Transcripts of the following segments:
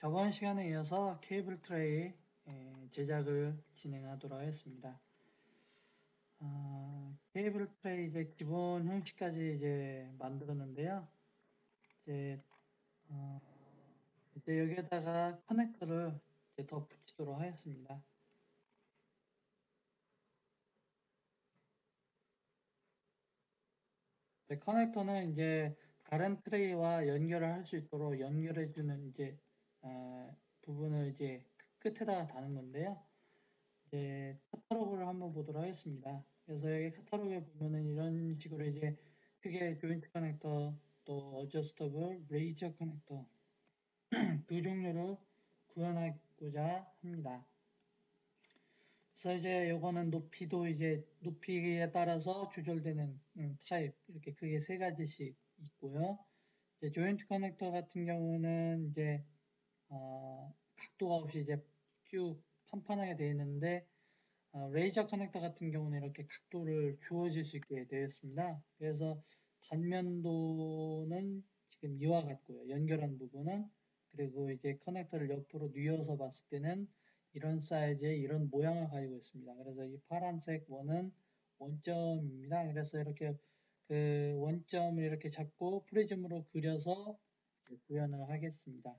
저번 시간에 이어서 케이블 트레이 제작을 진행하도록 하겠습니다. 케이블 트레이 이제 기본 형식까지 이제 만들었는데요. 이제 여기에다가 커넥터를 이제 더 붙이도록 하겠습니다. 커넥터는 이제 다른 트레이와 연결을 할 수 있도록 연결해주는 이제 부분을 이제 끝에다가 다는 건데요. 이제 카탈로그를 한번 보도록 하겠습니다. 그래서 여기 카탈로그에 보면은 이런 식으로 이제 크게 조인트 커넥터 또 어저스터블 레이저 커넥터 두 종류로 구현하고자 합니다. 그래서 이제 요거는 높이도 이제 높이에 따라서 조절되는 타입 이렇게 크게 세 가지씩 있고요. 이제 조인트 커넥터 같은 경우는 이제 각도가 없이 이제 쭉 판판하게 되어 있는데 레이저 커넥터 같은 경우는 이렇게 각도를 주어질 수 있게 되어 있습니다. 그래서 단면도는 지금 이와 같고요. 연결한 부분은 그리고 이제 커넥터를 옆으로 뉘어서 봤을 때는 이런 사이즈의 이런 모양을 가지고 있습니다. 그래서 이 파란색 원은 원점입니다. 그래서 이렇게 그 원점을 이렇게 잡고 프리즘으로 그려서 구현을 하겠습니다.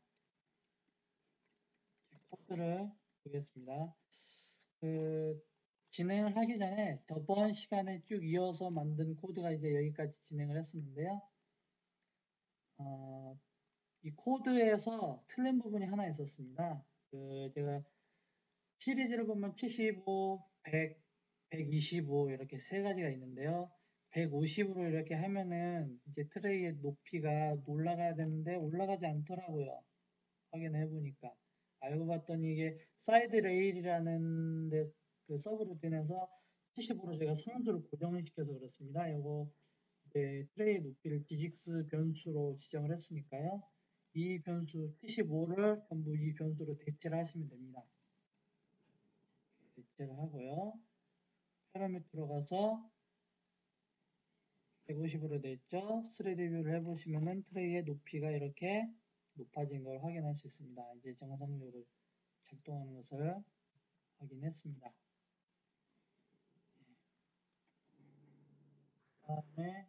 코드를 보겠습니다. 진행을 하기 전에 저번 시간에 쭉 이어서 만든 코드가 이제 여기까지 진행을 했었는데요. 이 코드에서 틀린 부분이 하나 있었습니다. 제가 시리즈를 보면 75, 100, 125 이렇게 세 가지가 있는데요. 150으로 이렇게 하면은 이제 트레이의 높이가 올라가야 되는데 올라가지 않더라고요. 확인해 보니까. 알고 봤더니 이게 사이드 레일이라는 데 그 서브루틴에서 75로 제가 상수를 고정시켜서 그렇습니다. 이거 이제 트레이 높이를 디직스 변수로 지정을 했으니까요. 이 변수 75를 전부 이 변수로 대체를 하시면 됩니다. 대체를 하고요. 파라미터로 가서 150으로 됐죠. 3D 뷰를 해보시면은 트레이의 높이가 이렇게 높아진 걸 확인할 수 있습니다. 이제 정상적으로 작동하는 것을 확인했습니다. 다음에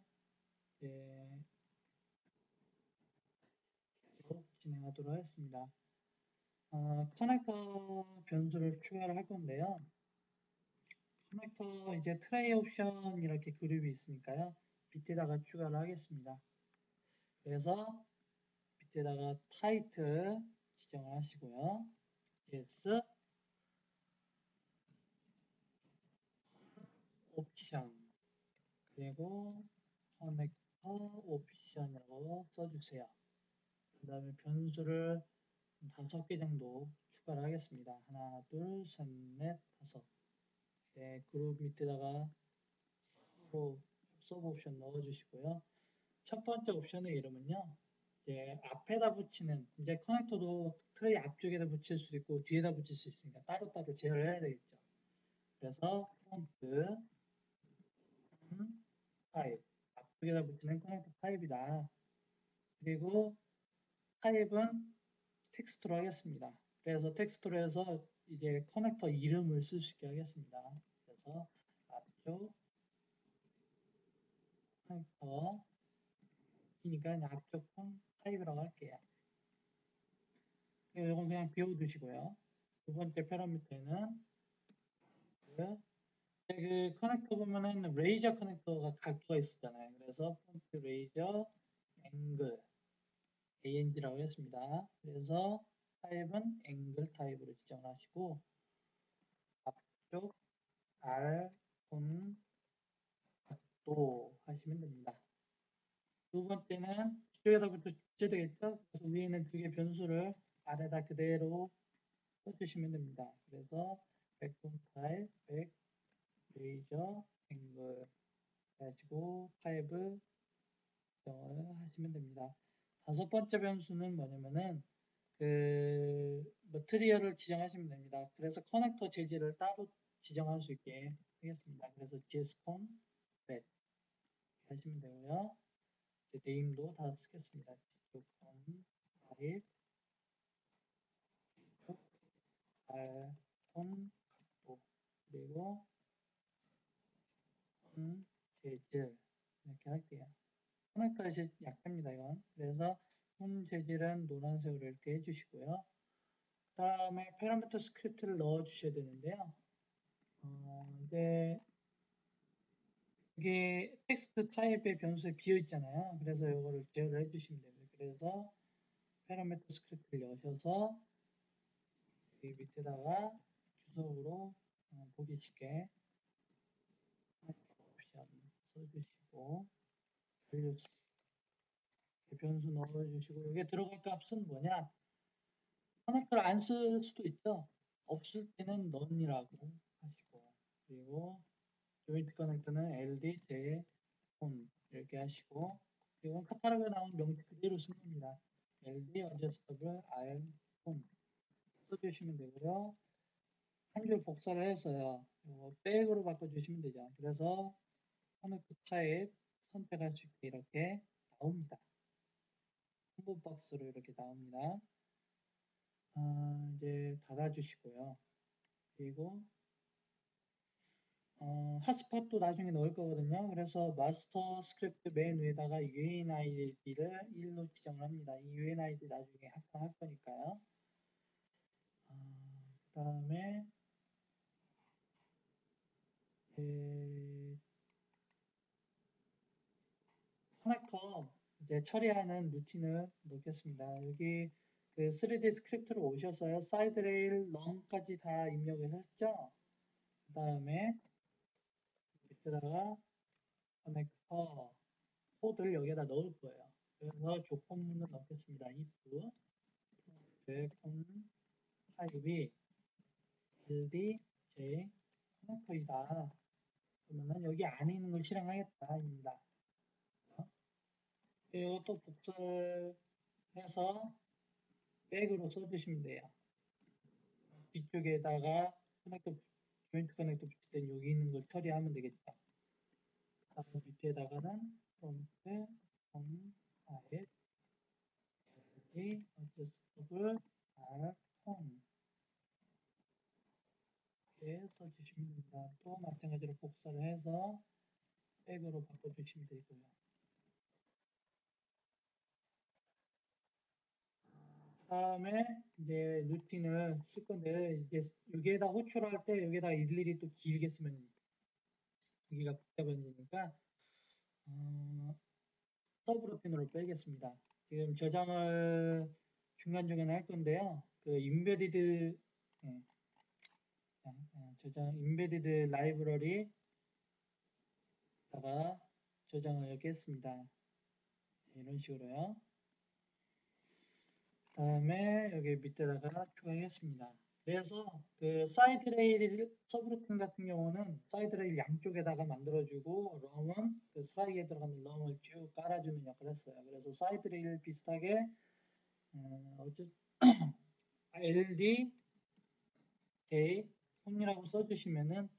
계속 진행하도록 하겠습니다. 커넥터 변수를 추가를 할 건데요. 커넥터 이제 트레이 옵션 이렇게 그룹이 있으니까요. 밑에다가 추가를 하겠습니다. 그래서 밑에다가 타이틀 지정을 하시고요. yes 옵션 그리고 커넥터 옵션이라고 써주세요. 그 다음에 변수를 5개 정도 추가를 하겠습니다. 하나, 둘, 셋, 넷, 다섯. 네, 그룹 밑에다가 서브 옵션 넣어주시고요. 첫 번째 옵션의 이름은요. 이제 앞에다 붙이는 이제 커넥터도 트레이 앞쪽에다 붙일 수 있고 뒤에다 붙일 수 있으니까 따로따로 제어를 해야 되겠죠. 그래서 폰트 타입 앞쪽에다 붙이는 커넥터 타입이다. 그리고 타입은 텍스트로 하겠습니다. 그래서 텍스트로 해서 이제 커넥터 이름을 쓸 수 있게 하겠습니다. 그래서 앞쪽 커넥터 이니까 앞쪽 폰 타입이라고 할게요. 이건 그냥 비워두시고요. 두 번째 패러미터는 그 커넥터 보면은 레이저 커넥터가 각도가 있었잖아요. 그래서 폰트 레이저 앵글 ANG라고 했습니다. 그래서 타입은 앵글 타입으로 지정을 하시고 앞쪽 R 폰 각도 하시면 됩니다. 두 번째는 뒤쪽에다 붙여야 되겠죠? 그래서 위에는 두 개 변수를 아래다 그대로 써주시면 됩니다. 그래서 백폰 타입, 백 레이저 앵글 가지고 타입을 지정을 하시면 됩니다. 다섯 번째 변수는 뭐냐면은 머티리얼을 지정하시면 됩니다. 그래서 커넥터 재질을 따로 지정할 수 있게 하겠습니다. 그래서 gscon red 하시면 되고요. 네임도 다 쓰겠습니다. gscon 타입 커넥터가 약합니다, 이건. 그래서 홈 재질은 노란색으로 이렇게 해주시고요. 그 다음에 파라미터 스크립트를 넣어 주셔야 되는데요. 이제 이게 텍스트 타입의 변수에 비어 있잖아요. 그래서 이거를 제어를 해주시면 됩니다. 그래서 파라미터 스크립트를 여셔서 여기 밑에다가 주석으로 보기 쉽게 옵션 써주시고 밸류스 변수 넣어주시고 여기에 들어갈 값은 뭐냐? 커넥터를 안 쓸 수도 있죠. 없을 때는 none이라고 하시고 그리고 조인트 커넥터는 LD, J, on 이렇게 하시고 그리고 카탈로그에 나온 명칭 그대로 쓰는 겁니다. LD, adjustable, R, on 써주시면 되고요. 한 줄 복사를 해서요. 이거 백으로 바꿔주시면 되죠. 그래서 커넥터 타입 선택할 수 있게 이렇게 나옵니다. 콤보 박스로 이렇게 나옵니다. 이제 닫아주시고요. 그리고 핫스팟도 나중에 넣을 거거든요. 그래서 마스터 스크립트 맨 위에다가 UNID를 1로 지정을 합니다. 이 UNID 나중에 합성할 거니까요. 그 다음에 커넥터 이제 처리하는 루틴을 넣겠습니다. 여기 그 3D 스크립트로 오셔서요. 사이드 레일 런까지 다 입력을 했죠. 그 다음에 밑에다가 커넥터 코드를 여기에다 넣을 거예요. 그래서 조건문을 넣겠습니다. if 콘 타입이 LD, J 커넥터이다. 그러면은 여기 안에 있는 걸 실행하겠다입니다. 그리고 또 복사를 해서 백으로 써주시면 돼요. 뒤쪽에다가 커넥터, 조인트 커넥터 붙일 땐 여기 있는 걸 처리하면 되겠죠. 다음 밑에다가는 프론트, 홈, 타입, LD, adjustable, R, 홈 이렇게 써주시면 됩니다. 또 마찬가지로 복사를 해서 백으로 바꿔주시면 되고요. 그 다음에 이제 루틴을 쓸 건데 이제 여기에다 호출할 때 여기에다 일일이 또 길게 쓰면 여기가 복잡해지니까 서브 루틴으로 빼겠습니다. 지금 저장을 중간중간에 할 건데요. 그 인베디드 저장 인베디드 라이브러리다가 저장을 이렇게 했습니다. 이런 식으로요. 그 다음에 여기 밑에다가 추가하겠습니다. 그래서 그 사이드 레일 서브루틴 같은 경우는 사이드 레일 양쪽에다가 만들어주고 럼은 그 사이에 들어가는 럼을 쭉 깔아주는 역할을 했어요. 그래서 사이드 레일 비슷하게 LD, K, 홈이라고 써주시면은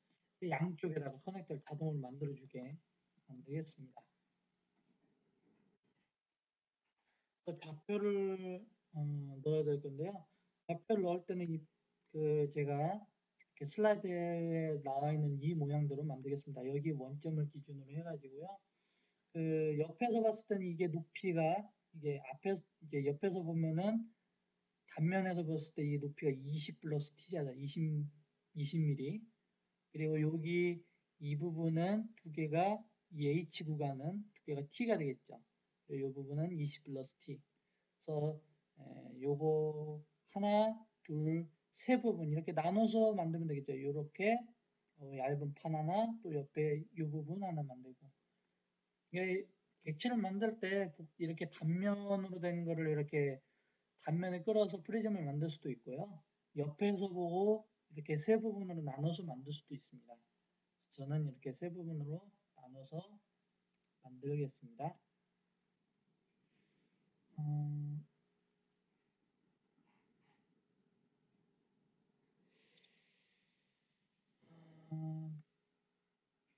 양쪽에다가 커넥터를 자동으로 만들어주게 만들겠습니다. 좌표를 넣어야 될 건데요. 좌표를 넣을 때는 제가 이렇게 슬라이드에 나와 있는 이 모양대로 만들겠습니다. 여기 원점을 기준으로 해가지고요. 그 옆에서 봤을 때는 이게 높이가 이게 이제 옆에서 보면은 단면에서 봤을 때 이 높이가 20 플러스 t잖아요. 20mm. 그리고 여기 이 부분은 두 개가 이 h 구간은 두 개가 t가 되겠죠. 이 부분은 20 플러스 t. 그래서 요거 하나, 둘, 세 부분 이렇게 나눠서 만들면 되겠죠. 이렇게 얇은 판 하나, 또 옆에 이 부분 하나 만들고. 이게 객체를 만들 때 이렇게 단면으로 된 거를 이렇게 단면을 끌어서 프리즘을 만들 수도 있고요. 옆에서 보고 이렇게 세 부분으로 나눠서 만들 수도 있습니다. 저는 이렇게 세 부분으로 나눠서 만들겠습니다.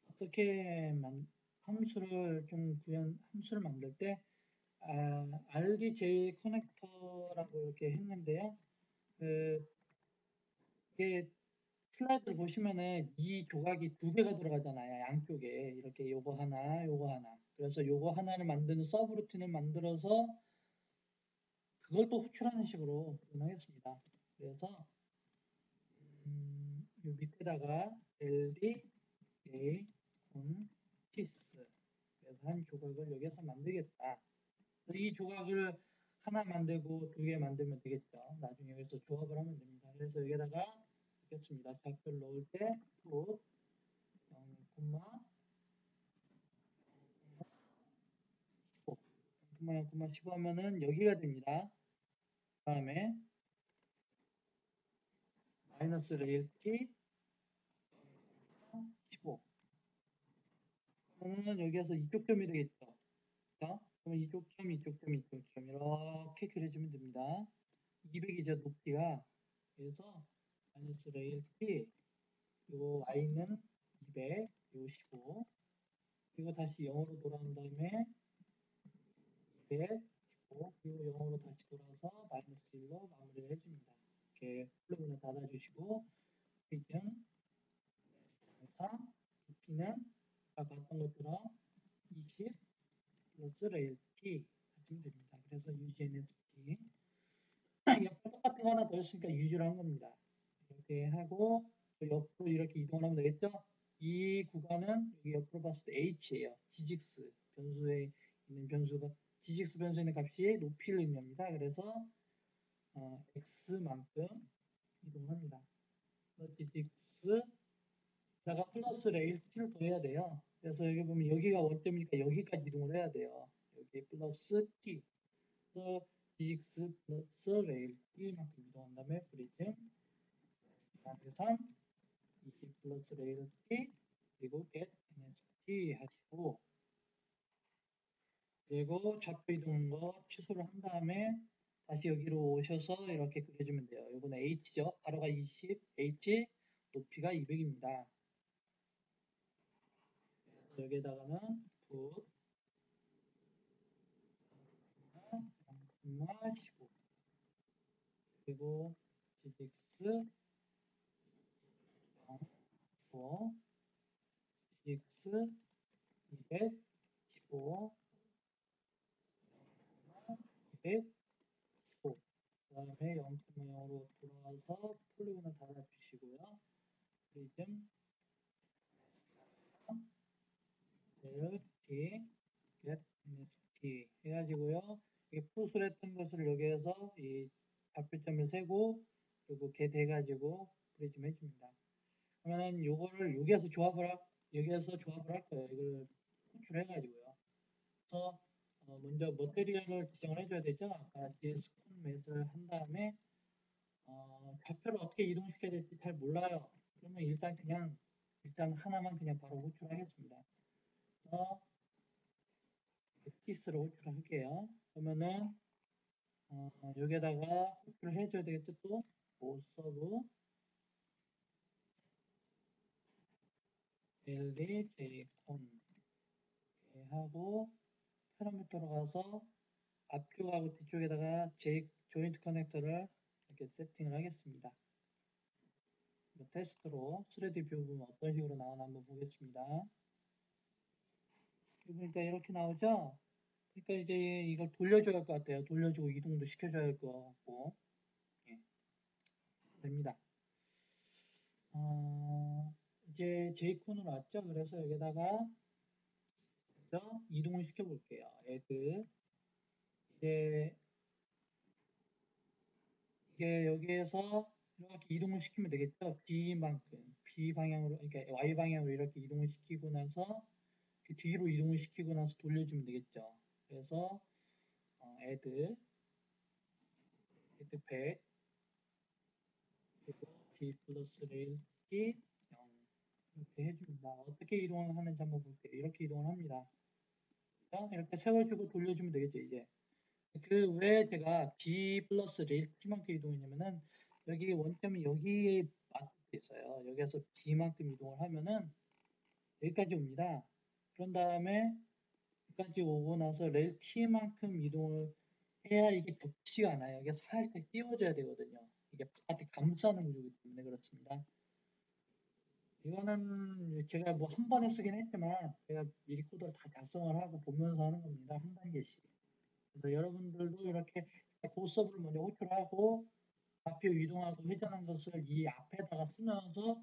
어떻게 함수를 함수를 만들 때 RDJ 커넥터라고 이렇게 했는데요. 이게 슬라이드를 보시면은 이 조각이 두 개가 들어가잖아요. 양쪽에 이렇게 요거 하나, 요거 하나. 그래서 요거 하나를 만드는 서브루틴을 만들어서 그걸 또 호출하는 식으로 구현하겠습니다. 그래서 요 밑에다가 LD, A, TIS 그래서 한 조각을 여기서 만들겠다. 이 조각을 하나 만들고 두 개 만들면 되겠죠. 나중에 여기서 조합을 하면 됩니다. 그래서 여기다가 넣겠습니다. 좌표를 넣을 때 put 0,15 하면은 여기가 됩니다. 그 다음에 마이너스 레일티 15 그러면 여기에서 이쪽 점이 되겠죠. 자, 그럼 이쪽 점, 이쪽 점, 이쪽 점 이렇게 그려주면 됩니다. 200이죠 높이가. 그래서 마이너스 레일티 요 y는 200, 요 15 그리고 다시 0으로 돌아온 다음에 200, 15 그리고 0으로 다시 돌아서 마이너스 1로 마무리를 해줍니다. 이렇게 플러그를 닫아주시고 프리즘 3 높이는 아까 봤던 것처럼 20 플러스 레일 t 하시면 됩니다. 그래서 UGNSP 옆으로 똑같은 거 하나 더 있으니까 유즈를 한 겁니다. 이렇게 하고 또 옆으로 이렇게 이동을 하면 되겠죠? 이 구간은 여기 옆으로 봤을 때 h예요. 지직스 변수에 있는 변수가 지직스 변수에 있는 값이 높이를 의미합니다. 그래서 x만큼 이동합니다. 지직스 다가 플러스 레일 t를 더해야 돼요. 그래서 여기 보면 여기가 원점이니까 여기까지 이동을 해야 돼요. 여기 플러스 t 그래서 gx 플러스 레일 t만큼 이동한 다음에 프리즘 그 3 20 플러스 레일 t 그리고 get nspt 하시고 그리고 좌표 이동한 거 취소를 한 다음에 다시 여기로 오셔서 이렇게 그려주면 돼요. 이거는 h죠. 가로가 20, h 높이가 200입니다. 여기에다가는 put 0,15 그리고 gx 0, gx 215 215 그 다음에 0,0으로 돌아와서 폴리곤을 닫아주시고요. 프리즘 LT get NST 해가지고요. 이게 풋을 했던 것을 여기에서 이 좌표점을 세고 그리고 get 해가지고 프리즘 해줍니다. 그러면은 요거를 여기에서 조합을 할 거예요. 이걸 호출해가지고요. 그래서 먼저 머테리얼을 지정을 해줘야 되죠. 아까 JS 콘맷을 한 다음에 좌표를 어떻게 이동시켜야 될지 잘 몰라요. 그러면 일단 하나만 그냥 바로 호출하겠습니다. 그래서 키스를 호출할게요. 그러면은 여기에다가 호출을 해줘야 되겠죠. 또 서브 LD JCON 하고 패러미터로 가서 앞쪽하고 뒤쪽에다가 조인트 커넥터를 이렇게 세팅을 하겠습니다. 테스트로 3D 뷰 보면 어떤 식으로 나오나 한번 보겠습니다. 그러니까 이렇게 나오죠? 그러니까 이제 이걸 돌려줘야 할 것 같아요. 돌려주고 이동도 시켜줘야 할 것 같고. 예. 됩니다. 이제 J콘으로 왔죠? 그래서 여기다가 이동을 시켜볼게요. add 이게 여기에서 이렇게 이동을 시키면 되겠죠. B만큼 B 방향으로 그러니까 Y 방향으로 이렇게 이동을 시키고 나서 뒤로 이동을 시키고 나서 돌려주면 되겠죠. 그래서 add pack 그리고 B 플러스 레일 키 0 이렇게 해줍니다. 어떻게 이동을 하는지 한번 볼게요. 이렇게 이동을 합니다. 이렇게 세워주고 돌려주면 되겠죠. 이제 그 왜 제가 B 플러스 레일 T만큼 이동했냐면은 여기 원점이 여기에 맞게 있어요. 여기에서 B만큼 이동을 하면은 여기까지 옵니다. 그런 다음에 여기까지 오고 나서 레일 T만큼 이동을 해야 이게 겹치지가 않아요. 이게 살짝 띄워줘야 되거든요. 이게 바깥에 감싸는 구조이기 때문에 그렇습니다. 이거는 제가 뭐 한 번에 쓰긴 했지만 제가 미리 코드를 다 작성을 하고 보면서 하는 겁니다. 한 단계씩. 그래서 여러분들도 이렇게 고서브를 먼저 호출하고 좌표 이동하고 회전한 것을 이 앞에다가 쓰면서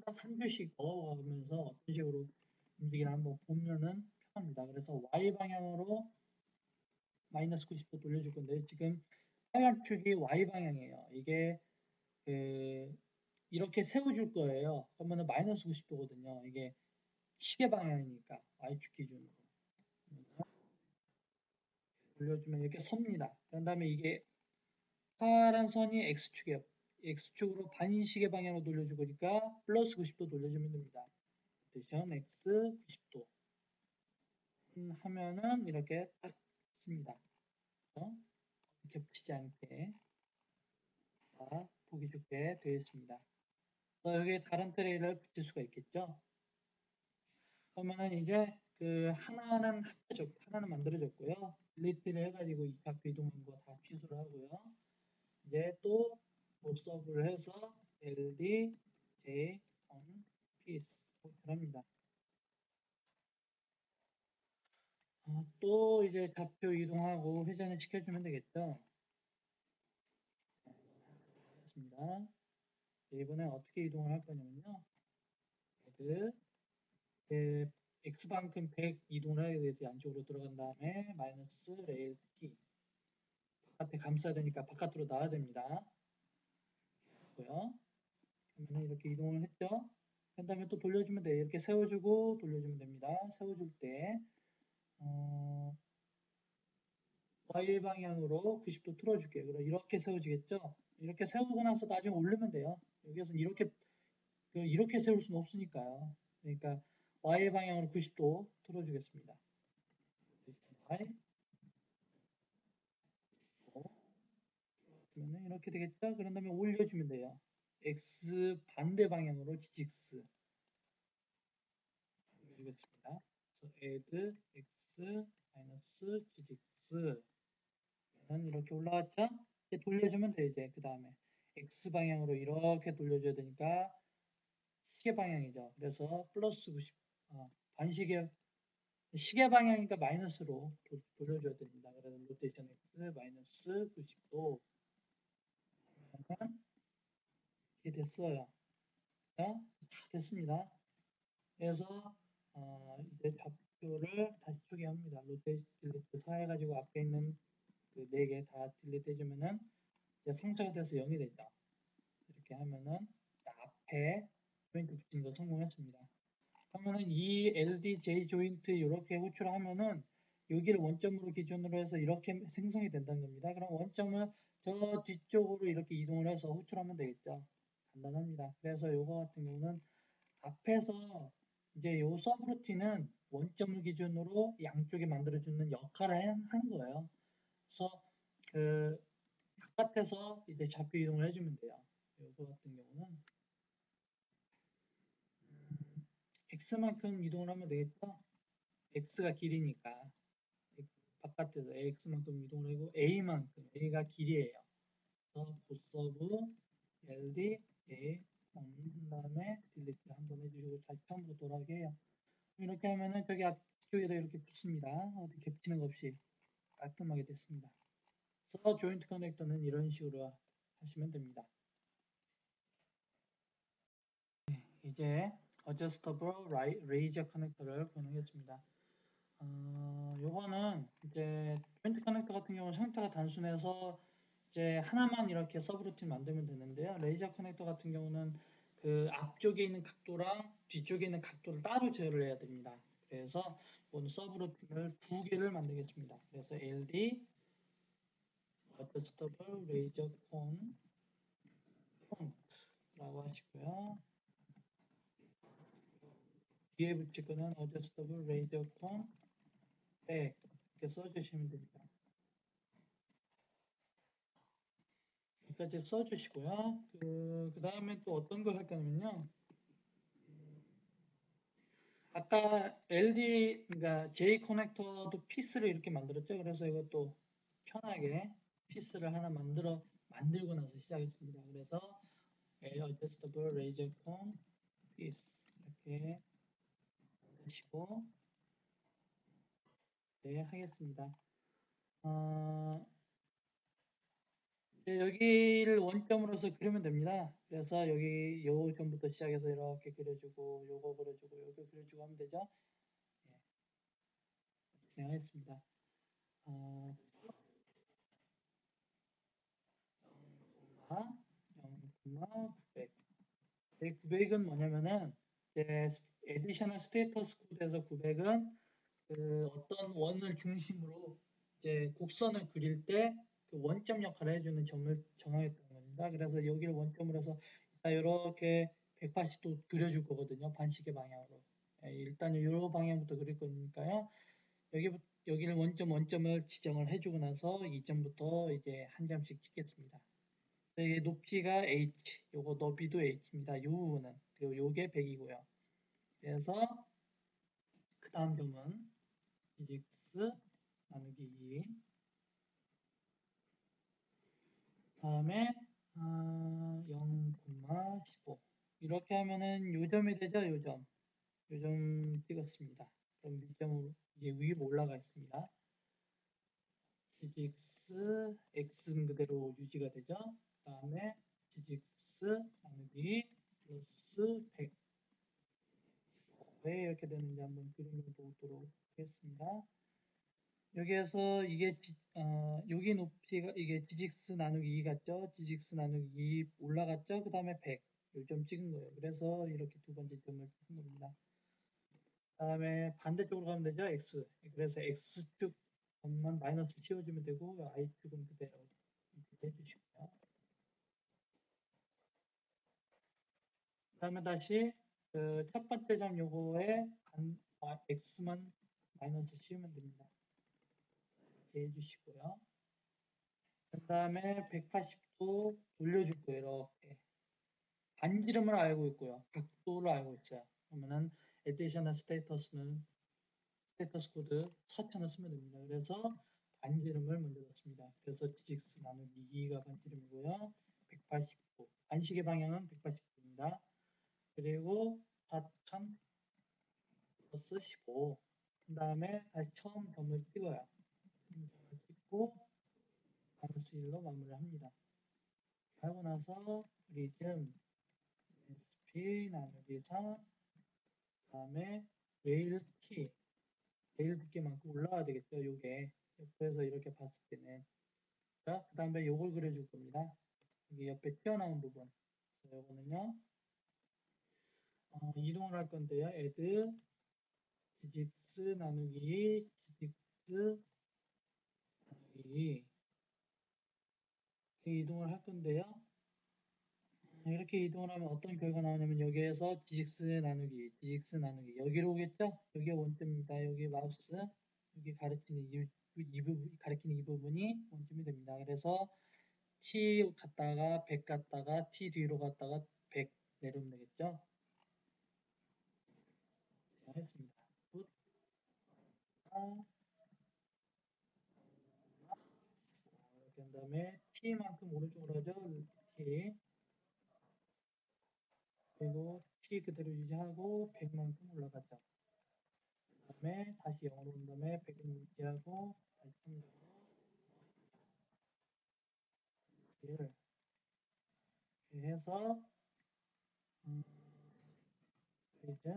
한 줄씩 넣어가면서 어떤 식으로 움직이나 한번 보면은 편합니다. 그래서 Y 방향으로 마이너스 90도 돌려줄 건데 지금 빨간 축이 Y 방향이에요. 이게 이렇게 세워줄 거예요. 그러면은 마이너스 90도거든요. 이게 시계 방향이니까 Y축 기준으로 돌려주면 이렇게 섭니다. 그 다음에 이게 파란 선이 X축이에요. X축으로 반시계 방향으로 돌려주니까 플러스 90도 돌려주면 됩니다. 로테이션 X 90도 하면은 이렇게 딱 씁니다. 겹치지 않게 보기 좋게 되어 있습니다. 여기에 다른 트레이를 붙일 수가 있겠죠. 그러면은 이제 하나는 만들어졌고요. 딜리트를 해가지고 이 좌표 이동한 거 다 취소를 하고요. 이제 또 못서브를 해서 LD, J, on, piece 합니다. 또 이제 좌표 이동하고 회전을 시켜주면 되겠죠. 됐습니다. 이번엔 어떻게 이동을 할 거냐면요. x만큼 100 이동을 해야 되지. 안쪽으로 들어간 다음에 마이너스 레일 t 바깥에 감싸야 되니까 바깥으로 나와야 됩니다. 그러면 이렇게 이동을 했죠. 그 다음에 또 돌려주면 돼요. 이렇게 세워주고 돌려주면 됩니다. 세워줄 때 Y 방향으로 90도 틀어줄게요. 그럼 이렇게 세워지겠죠? 이렇게 세우고 나서 나중에 올리면 돼요. 여기서는 이렇게 세울 수는 없으니까요. 그러니까 Y 방향으로 90도 틀어주겠습니다. Y 그러면 이렇게 되겠죠? 그런 다음에 올려주면 돼요. X 반대 방향으로 GX 올려주겠습니다. 그래서 add X 마이너스 GX 이렇게 올라왔죠? 이제 돌려주면 돼 이제 그 다음에 X 방향으로 이렇게 돌려줘야 되니까 시계 방향이죠. 그래서 플러스 90 반시계 시계 방향이니까 마이너스로 돌려줘야 됩니다. 그래서 로테이션 X 마이너스 90도 이렇게 됐어요. 자, 됐습니다. 그래서 이제 좌표를 다시 초기합니다. 로테이션 딜리트 4 해가지고 앞에 있는 그 4개 다 딜리트 해주면은 이제 성차가 돼서 0이 되죠. 이렇게 하면은 앞에 조인트 붙인 거 성공했습니다. 그러면은 이 LDJ 조인트 이렇게 호출하면은 여기를 원점으로 기준으로 해서 이렇게 생성이 된다는 겁니다. 그럼 원점을 저 뒤쪽으로 이렇게 이동을 해서 호출하면 되겠죠. 간단합니다. 그래서 요거 같은 경우는 앞에서 이제 요 서브루틴은 원점을 기준으로 양쪽에 만들어주는 역할을 한 거예요. 그래서 바깥에서 이제 좌표 이동을 해주면 돼요. 요거 같은 경우는 x만큼 이동을 하면 되겠죠? x가 길이니까 바깥에서 ax만큼 이동을 하고 a가 길이에요. 그래서 보서브 ld a 한 다음에 딜리트 한번 해주시고 다시 처음으로 돌아오게 해요. 이렇게 하면은 저기 앞쪽에다 이렇게 붙습니다. 어디 겹치는 거 없이 깔끔하게 됐습니다. 그래서 조인트 커넥터는 이런 식으로 하시면 됩니다. 이제 adjustable razor 커넥터를 보내겠습니다. 요거는 이제 조인트 커넥터 같은 경우는 형태가 단순해서 이제 하나만 이렇게 서브루틴 만들면 되는데요. 레이저 커넥터 같은 경우는 그 앞쪽에 있는 각도랑 뒤쪽에 있는 각도를 따로 제어를 해야 됩니다. 그래서 오늘 서브루틴을 2개를 만들겠습니다. 그래서 LD adjustable razor font라고 하시고요. 뒤에 붙일 거는 adjustable razor font back 이렇게 써주시면 됩니다. 여기까지 써주시고요. 그 다음에 또 어떤 걸 할 거냐면요. 아까 LD, 그러니까 J 커넥터도 피스를 이렇게 만들었죠. 그래서 이것도 편하게 피스를 하나 만들고 나서 시작했습니다. 그래서 adjustable razor comb is 이렇게 하시고 네 하겠습니다. 이제 여기를 원점으로서 그리면 됩니다. 그래서 여기 요 점부터 시작해서 이렇게 그려주고 요거 그려주고 요거 그려주고 하면 되죠. 네, 하겠습니다. 0,900. 이 900은 뭐냐면은 이제 에디셔널 스테이터스 코드에서 900은 그 어떤 원을 중심으로 이제 곡선을 그릴 때 그 원점 역할을 해주는 점을 정하겠다는 겁니다. 그래서 여기를 원점으로 해서 이렇게 180도 그려줄 거거든요. 반시계 방향으로. 일단 이 방향부터 그릴 거니까요. 여기를 원점을 지정을 해주고 나서 이 점부터 이제 한 점씩 찍겠습니다. 이게 높이가 h, 요거 너비도 h입니다. 이 부분은. 그리고 요게 100이고요. 그래서 그 다음 점은 physics 나누기 2 다음에 0,15 이렇게 하면은 요점이 되죠. 요점 찍었습니다. 그럼 밑점으로 이제 위로 올라가 있습니다. physics x는 그대로 유지가 되죠. 그 다음에 physics 나누기 플러스 100 왜 이렇게 되는지 한번 그림을 보도록 하겠습니다. 여기에서 이게 여기 높이가 이게 지직스 나누기 2 같죠? 지직스 나누기 2 올라갔죠? 그 다음에 100 요점 찍은 거예요. 그래서 이렇게 두 번째 점을 찍은 겁니다. 그 다음에 반대쪽으로 가면 되죠? x 그래서 x축 점만 마이너스 씌워주면 되고 y축은 그대로 이렇게 해주시고요. 그 다음에 다시 그 첫 번째 점 요거에 x만 마이너스 씌우면 됩니다. 이렇게 해주시고요. 그 다음에 180도 돌려줄 거예요. 이렇게. 반지름을 알고 있고요. 각도를 알고 있어요. 그러면은 additional status는 스테이터스 코드 4000을 쓰면 됩니다. 그래서 반지름을 먼저 넣습니다. 그래서 디직스 나누기 2가 반지름이고요. 180도. 반시계 방향은 180도입니다. 그리고 4000 플러스 15. 그 다음에 다시 처음 점을 찍어요. 점을 찍고 마이너스 1로 마무리를 합니다. 하고 나서 리즘 SP 나누기 4 그 다음에 레일 T 레일 두께만큼 올라와야 되겠죠. 요게 옆에서 이렇게 봤을 때는 자, 그 다음에 요걸 그려줄 겁니다. 여기 옆에 튀어나온 부분 그래서 요거는요 이동을 할 건데요. add digits 나누기 digits 나누기 이렇게 이동을 할 건데요. 이렇게 이동을 하면 어떤 결과가 나오냐면 여기에서 digits 나누기 여기로 오겠죠? 여기 원점입니다. 여기 마우스 여기 가리키는 이 부분이 원점이 됩니다. 그래서 t 갔다가 100 갔다가 t 뒤로 갔다가 100 내려오면 되겠죠? 했습니다. 이렇게 한 다음에 t만큼 오른쪽으로 하죠. t 그리고 t 그대로 유지하고 100만큼 올라가죠. 그 다음에 다시 0으로 온 다음에 100은 유지하고 다시 3으로 1 이렇게 해서 이제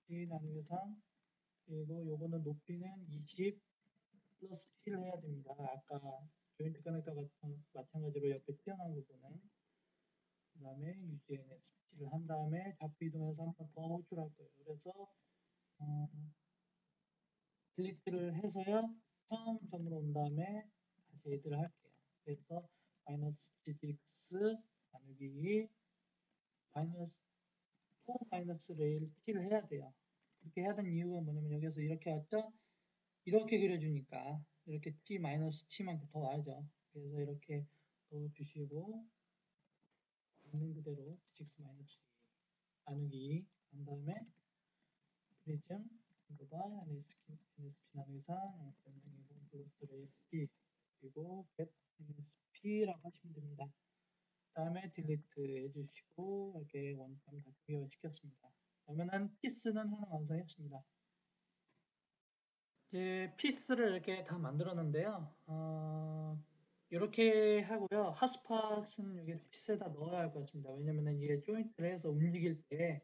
t 나누기 3 그리고 요거는 높이는 20 플러스 7 해야 됩니다. 아까 조인트 커넥터가 마찬가지로 옆에 튀어나온 부분은 그 다음에 UGNSP를 한 다음에 좌표 이동해서 한 번 더 호출할 거예요. 그래서 딜리트를 해서요. 처음 점으로 온 다음에 다시 에드를 할게요. 그래서 마이너스 디직스 나누기 마이너스 4 마이너스 레일 t를 해야 돼요. 그렇게 해야 되는 이유가 뭐냐면 여기서 이렇게 왔죠? 이렇게 그려주니까 이렇게 t 마이너스 t만큼 더 와야죠. 그래서 이렇게 넣어주시고 있는 그대로 디직스 마이너스 나누기 한 다음에 프리즘 이거가 NSP 나누기 4 0.020 플러스 레일 t 그리고 get NSP라고 하시면 됩니다. 다음에 딜리트 해주시고 이렇게 원점 다 조결시켰습니다. 그러면은 피스는 하나 완성했습니다. 이제 피스를 이렇게 다 만들었는데요. 이렇게 하고요. 핫스팟은 여기 피스에다 넣어야 할 것 같습니다. 왜냐면은 이게 조인트를 해서 움직일 때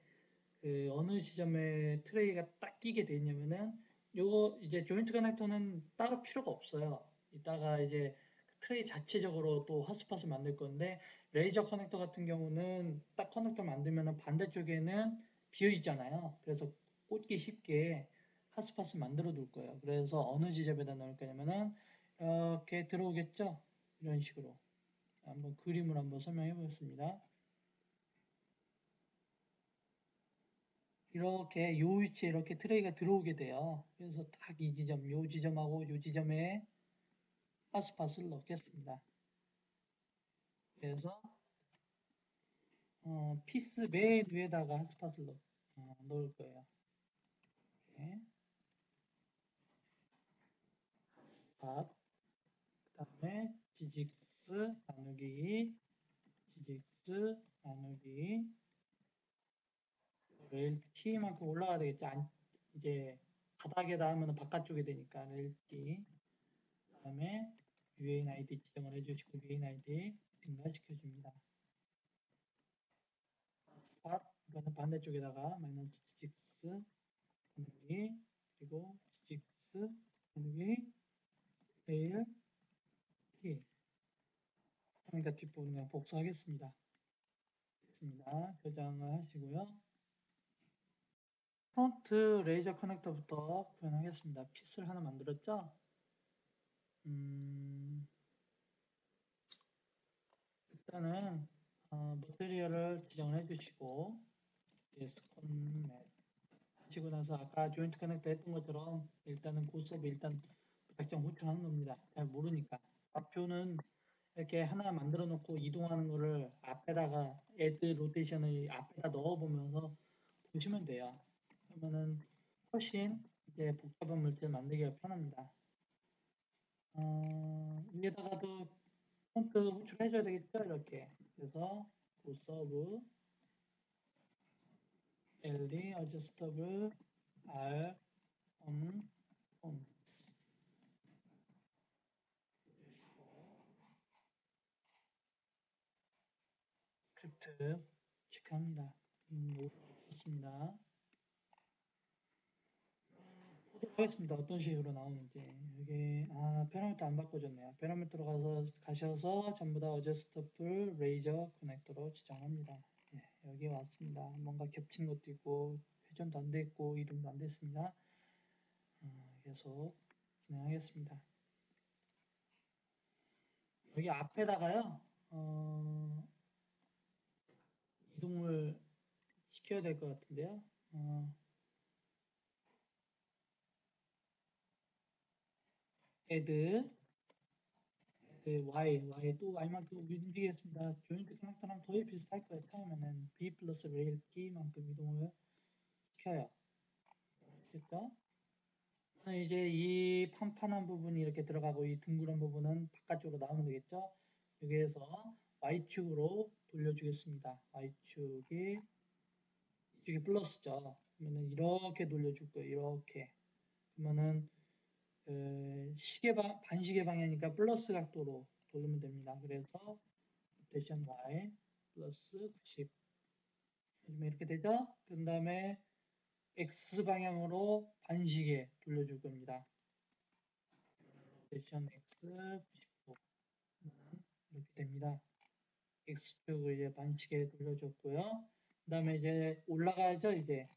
그 어느 지점에 트레이가 딱 끼게 되냐면은 요거 이제 조인트 커넥터는 따로 필요가 없어요. 이따가 이제 트레이 자체적으로 또 핫스팟을 만들 건데 레이저 커넥터 같은 경우는 딱 커넥터 만들면은 반대쪽에는 비어 있잖아요. 그래서 꽂기 쉽게 핫스팟을 만들어 둘 거예요. 그래서 어느 지점에다 넣을 거냐면은 이렇게 들어오겠죠? 이런 식으로 한번 그림을 한번 설명해 보겠습니다. 이렇게 요 위치에 이렇게 트레이가 들어오게 돼요. 그래서 딱 이 지점, 요 지점하고 요 지점에 핫스팟을 넣겠습니다. 그래서 피스 맨 위에다가 핫스팟을 넣을 거예요. 이렇게 핫, 그 다음에 지직스 나누기, 지직스 나누기, 레일 T만큼 올라가야 되겠죠. 이제 바닥에다 하면 바깥쪽에 되니까 레일 T. 그 다음에 UA인 ID 지정을 해주시고 UA인 ID 증가시켜줍니다. 팟, 이거는 반대쪽에다가 마이너스 지직스 나누기, 그리고 지직스 나누기 레일 T. 그러니까 뒷부분 그냥 복사하겠습니다. 됐습니다. 저장을 하시고요. 프론트 레이저 커넥터부터 구현하겠습니다. 핏을 하나 만들었죠? 일단은 머테리얼을 지정을 해주시고 예스콘 맵 하시고 나서 아까 조인트 커넥터 했던 것처럼 일단은 고서브 일단 작정 호출하는 겁니다. 잘 모르니까 좌표는 이렇게 하나 만들어 놓고 이동하는 거를 앞에다가 애드 로테이션을 앞에다 넣어 보면서 보시면 돼요. 그러면은 훨씬 이제 복잡한 물질 만들기가 편합니다. 위에다가도 폰트 호출해줘야 되겠죠? 이렇게. 그래서 고서브 LD adjustable R on 폰 스크립트 체크합니다. 좋습니다. 보도록 하겠습니다. 어떤 식으로 나오는지. 여기 파라미터 안 바꿔줬네요. 파라미터로 가셔서 전부 다 어저스터블 레이저 커넥터로 지정합니다. 예, 여기 왔습니다. 뭔가 겹친 것도 있고 회전도 안 돼 있고 이동도 안 됐습니다. 계속 진행하겠습니다. 여기 앞에다가요. 이동을 시켜야 될 것 같은데요. add y 또 y만큼 움직이겠습니다. 조인트 커넥터랑 거의 비슷할 거예요. 처음에는 b 플러스 레일 t만큼 이동을 시켜요. 됐죠? 이제 이 판판한 부분이 이렇게 들어가고 이 둥그런 부분은 바깥쪽으로 나오면 되겠죠? 여기에서 y축으로 돌려주겠습니다. y축이 이쪽이 플러스죠. 그러면은 이렇게 돌려줄 거예요. 이렇게. 그러면은 반시계 방향이니까 플러스 각도로 돌리면 됩니다. 그래서 로테이션 y 플러스 90 이렇게 되죠? 그 다음에 x 방향으로 반시계 돌려줄 겁니다. 로테이션 x 95 이렇게 됩니다. x축을 이제 반시계 돌려줬고요. 그 다음에 이제 올라가야죠. 이제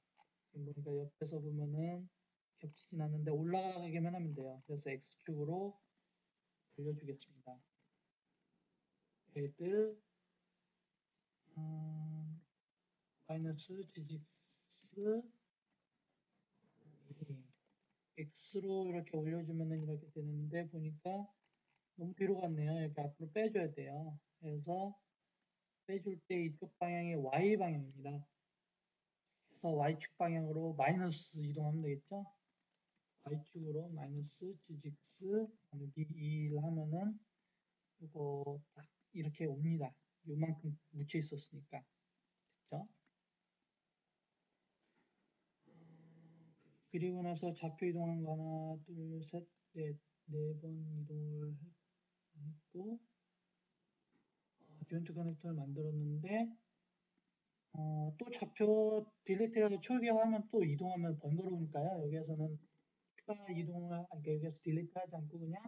지금 보니까 옆에서 보면은 겹치진 않는데 올라가기만 하면 돼요. 그래서 x축으로 돌려주겠습니다. 헤드 마이너스 지직스 x로 이렇게 올려주면은 이렇게 되는데 보니까 너무 뒤로 갔네요. 이렇게 앞으로 빼줘야 돼요. 그래서 빼줄 때 이쪽 방향이 y 방향입니다. 그래서 y축 방향으로 마이너스 이동하면 되겠죠? y축으로 마이너스 지직스 나누기 2를 하면은 이거 딱 이렇게 옵니다. 요만큼 묻혀 있었으니까. 됐죠? 그리고 나서 좌표 이동한 거 하나, 둘, 셋, 넷, 4번 이동을 했고, 비욘트 커넥터를 만들었는데, 또 좌표 딜리트해서 초기화하면 또 이동하면 번거로우니까요. 여기에서는 추가 이동을, 그러니까 여기에서 딜리트하지 않고 그냥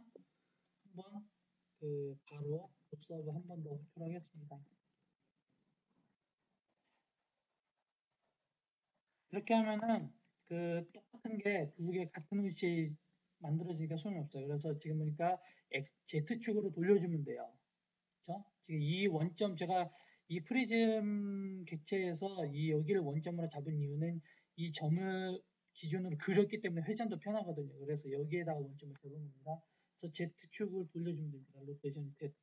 한번 바로 서브 한 번 더 호출하겠습니다. 이렇게 하면은 똑같은 게 두 개 같은 위치에 만들어지니까 소용이 없어요. 그래서 지금 보니까 Z축으로 돌려주면 돼요. 그렇죠? 지금 이 원점 제가 이 프리즘 객체에서 이 여기를 원점으로 잡은 이유는 이 점을 기준으로 그렸기 때문에 회전도 편하거든요. 그래서 여기에다가 원점을 잡은 겁니다. 그래서 Z축을 돌려주면 됩니다. 로테이션 Z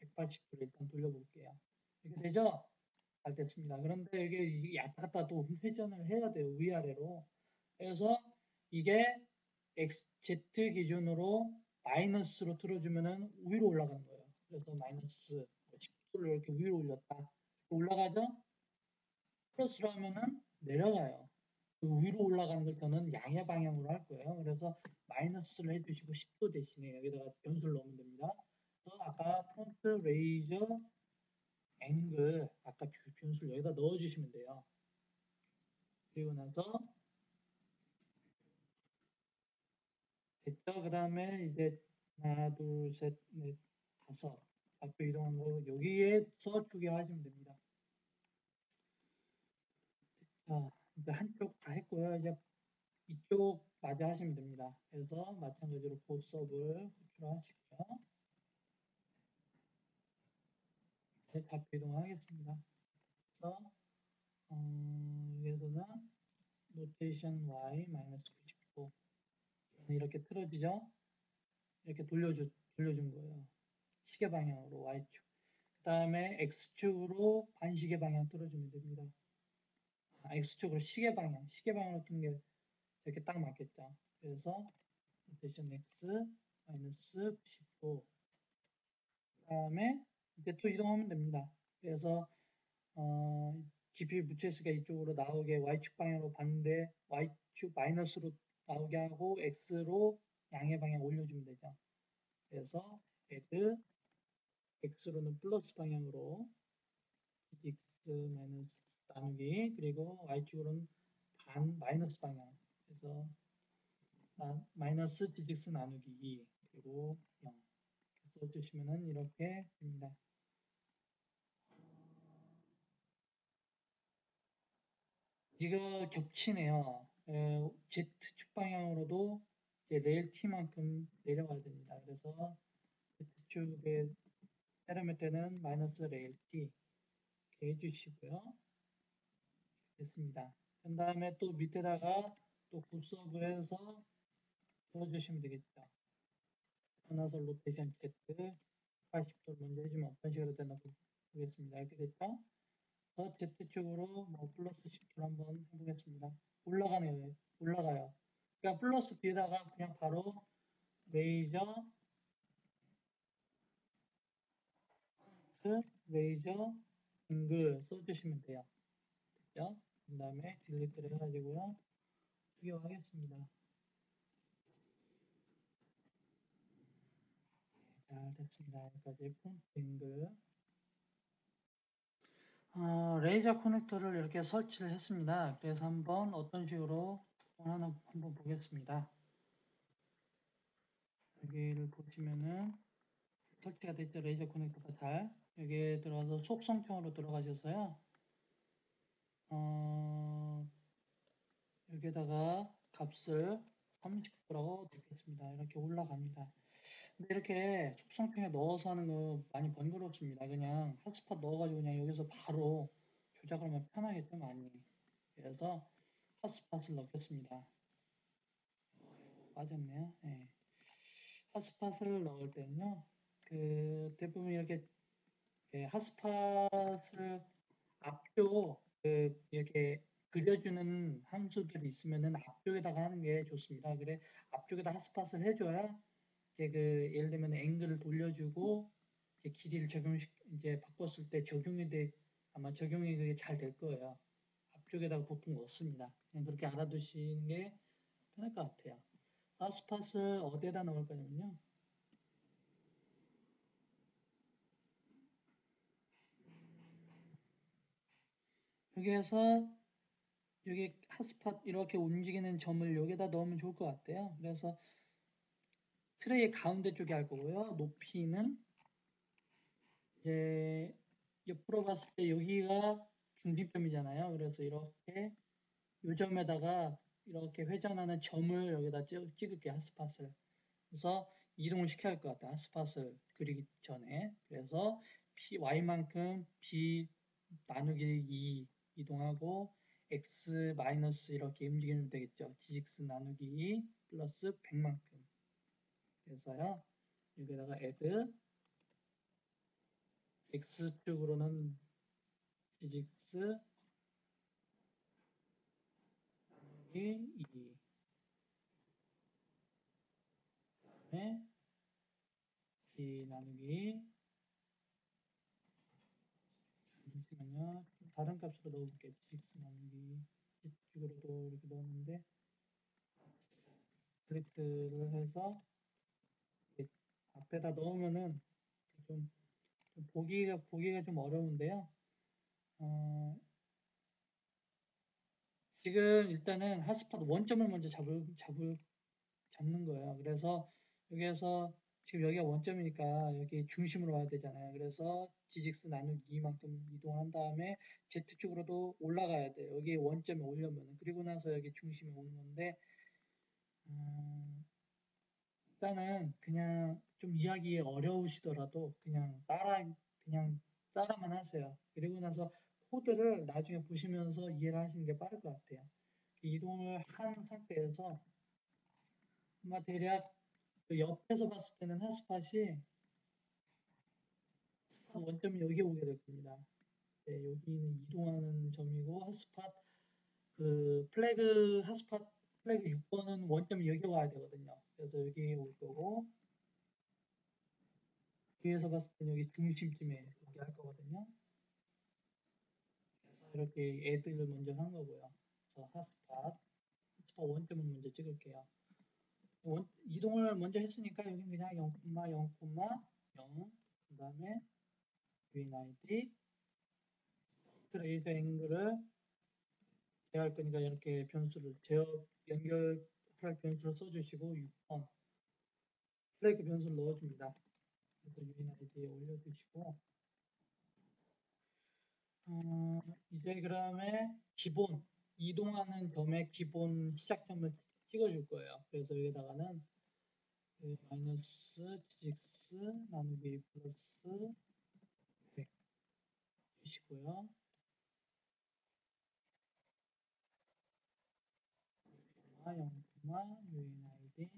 180도로 일단 돌려볼게요. 이렇게 되죠? 잘 됐습니다. 그런데 이게 왔다 갔다 또 회전을 해야 돼요. 위아래로. 그래서 이게 Z 기준으로 마이너스로 틀어주면은 위로 올라가는 거예요. 그래서 마이너스 10도를 이렇게 위로 올렸다. 올라가죠? 플러스로 하면은 내려가요. 위로 올라가는 걸 저는 양의 방향으로 할 거예요. 그래서 마이너스를 해주시고 10도 대신에 여기다가 변수를 넣으면 됩니다. 그래서 아까 프론트 레이저 앵글 아까 변수를 여기다 넣어주시면 돼요. 그리고 나서 됐죠? 그 다음에 이제 하나, 둘, 셋, 넷, 다섯 좌표 이동한 거 여기에서 두 개 하시면 됩니다. 자, 이제 한쪽 다 했고요. 이제 이쪽 마저 하시면 됩니다. 그래서 마찬가지로 보섭을 호출하시고요. 네, 좌표 이동하겠습니다. 그래서 여기서는 로테이션 Y 마이너스 90도 이렇게 틀어지죠? 이렇게 돌려준 거예요. 시계 방향으로 Y축. 그 다음에 X축으로 반시계 방향 틀어주면 됩니다. X축으로 시계 방향으로 뜨는 게 이렇게 딱 맞겠죠. 그래서 로테이션 X 마이너스 90도. 그 다음에 이제 또 이동하면 됩니다. 그래서 GPU 묻혀있으니까 이쪽으로 나오게 Y축 방향으로 봤는데 Y축 마이너스로 나오게 하고 X로 양의 방향 올려주면 되죠. 그래서 add X로는 플러스 방향으로 X 마이너스 나누기 그리고 Y축으로는 마이너스 방향 그래서 마이너스 dx 나누기 2 그리고 0 써주시면은 이렇게 됩니다. 이거 겹치네요. Z축 방향으로도 이제 레일 T만큼 내려가야 됩니다. 그래서 Z축의 페라미터는 마이너스 레일 T 이렇게 해주시고요. 됐습니다. 그 다음에 또 밑에다가 또 굿서브해서 넣어주시면 되겠죠. 나서 로테이션 Z 80도 먼저 해주면 어떤 식으로 되나 보겠습니다. 이렇게 됐죠? 더 Z축으로 뭐 플러스 10도 한번 해보겠습니다. 올라가요. 그러니까 플러스 뒤에다가 그냥 바로 레이저 앵글 써주시면 돼요. 됐죠? 그 다음에 딜리트를 해가지고요. 수교하겠습니다. 잘 됐습니다. 여기까지 프론트 앵글. 레이저 커넥터를 이렇게 설치를 했습니다. 그래서 한번 어떤 식으로 하나 한번 보겠습니다. 여기를 보시면은 설치가 됐죠. 레이저 커넥터가 잘. 여기에 들어가서 속성평으로 들어가셔서요. 여기에다가 값을 30도라고 넣겠습니다. 이렇게 올라갑니다. 근데 이렇게 속성평에 넣어서 하는 거 많이 번거롭습니다. 그냥 핫스팟 넣어가지고 그냥 여기서 바로 조작을 하면 편하겠죠, 많이. 그래서 핫스팟을 넣겠습니다. 빠졌네요. 네. 핫스팟을 넣을 때는요, 대부분 이렇게 핫스팟을 앞쪽 이렇게 그려주는 함수들이 있으면은 앞쪽에다가 하는 게 좋습니다. 그래 앞쪽에다 핫스팟을 해줘야 이제 예를 들면 앵글을 돌려주고 길이를 이제 바꿨을 때 아마 적용이 그게 잘 될 거예요. 앞쪽에다가 보통 넣습니다. 그냥 그렇게 알아두시는 게 편할 것 같아요. 사스팟을 어디에다 넣을 거냐면요. 여기에서 여기 핫스팟 이렇게 움직이는 점을 여기다 넣으면 좋을 것 같아요. 그래서 트레이 가운데 쪽에 할 거고요. 높이는 이제 옆으로 봤을 때 여기가 중심점이잖아요. 그래서 이렇게 이 점에다가 이렇게 회전하는 점을 여기다 찍을게요. 핫스팟을. 그래서 이동을 시켜야 할 것 같아요. 핫스팟을 그리기 전에. 그래서 y만큼 b 나누기 2 이동하고 x 마이너스 이렇게 움직이면 되겠죠. gx 나누기 2 플러스 100만큼. 그래서요. 여기다가 add x축으로는 gx 나누기 2 그다음에 b 나누기 잠시만요. 다른 값으로 넣어볼게요. gx 나누기 z축으로도 이렇게 넣었는데 셀렉트를 해서 앞에다 넣으면은 좀 보기가 좀 어려운데요. 지금 일단은 핫스팟 원점을 먼저 잡는 거예요. 그래서 여기에서 지금 여기가 원점이니까 여기 중심으로 와야 되잖아요. 그래서 GX 나누기 2만큼 이동한 다음에 Z축으로도 올라가야 돼요. 여기 원점에 오려면. 그리고 나서 여기 중심에 오는 건데 일단은 그냥 좀 이해하기 어려우시더라도 그냥 따라만 하세요. 그리고 나서 코드를 나중에 보시면서 이해를 하시는 게 빠를 것 같아요. 이동을 한 상태에서 아마 대략 옆에서 봤을 때는 핫스팟이 원점이 여기 오게 될 겁니다. 네, 여기는 이동하는 점이고 핫스팟 플래그 6번은 원점이 여기 와야 되거든요. 그래서 여기 올 거고 뒤에서 봤을 때는 여기 중심쯤에 여기 할 거거든요. 그래서 이렇게 애들을 먼저 한 거고요. 그래서 핫스팟 원점을 먼저 찍을게요. 이동을 먼저 했으니까 여기 그냥 0,0,0 그 다음에 UNID 트레이스 앵글을 제어할 거니까 이렇게 연결할 변수를 써주시고 6번 플래그 변수를 넣어줍니다. 그래서 UNID에 올려주시고 이제 그다음에 기본 이동하는 점의 기본 시작점을 찍어줄 거예요. 그래서 여기다가는 마이너스 gx 나누기 플러스 100 주시고요. 0, UNID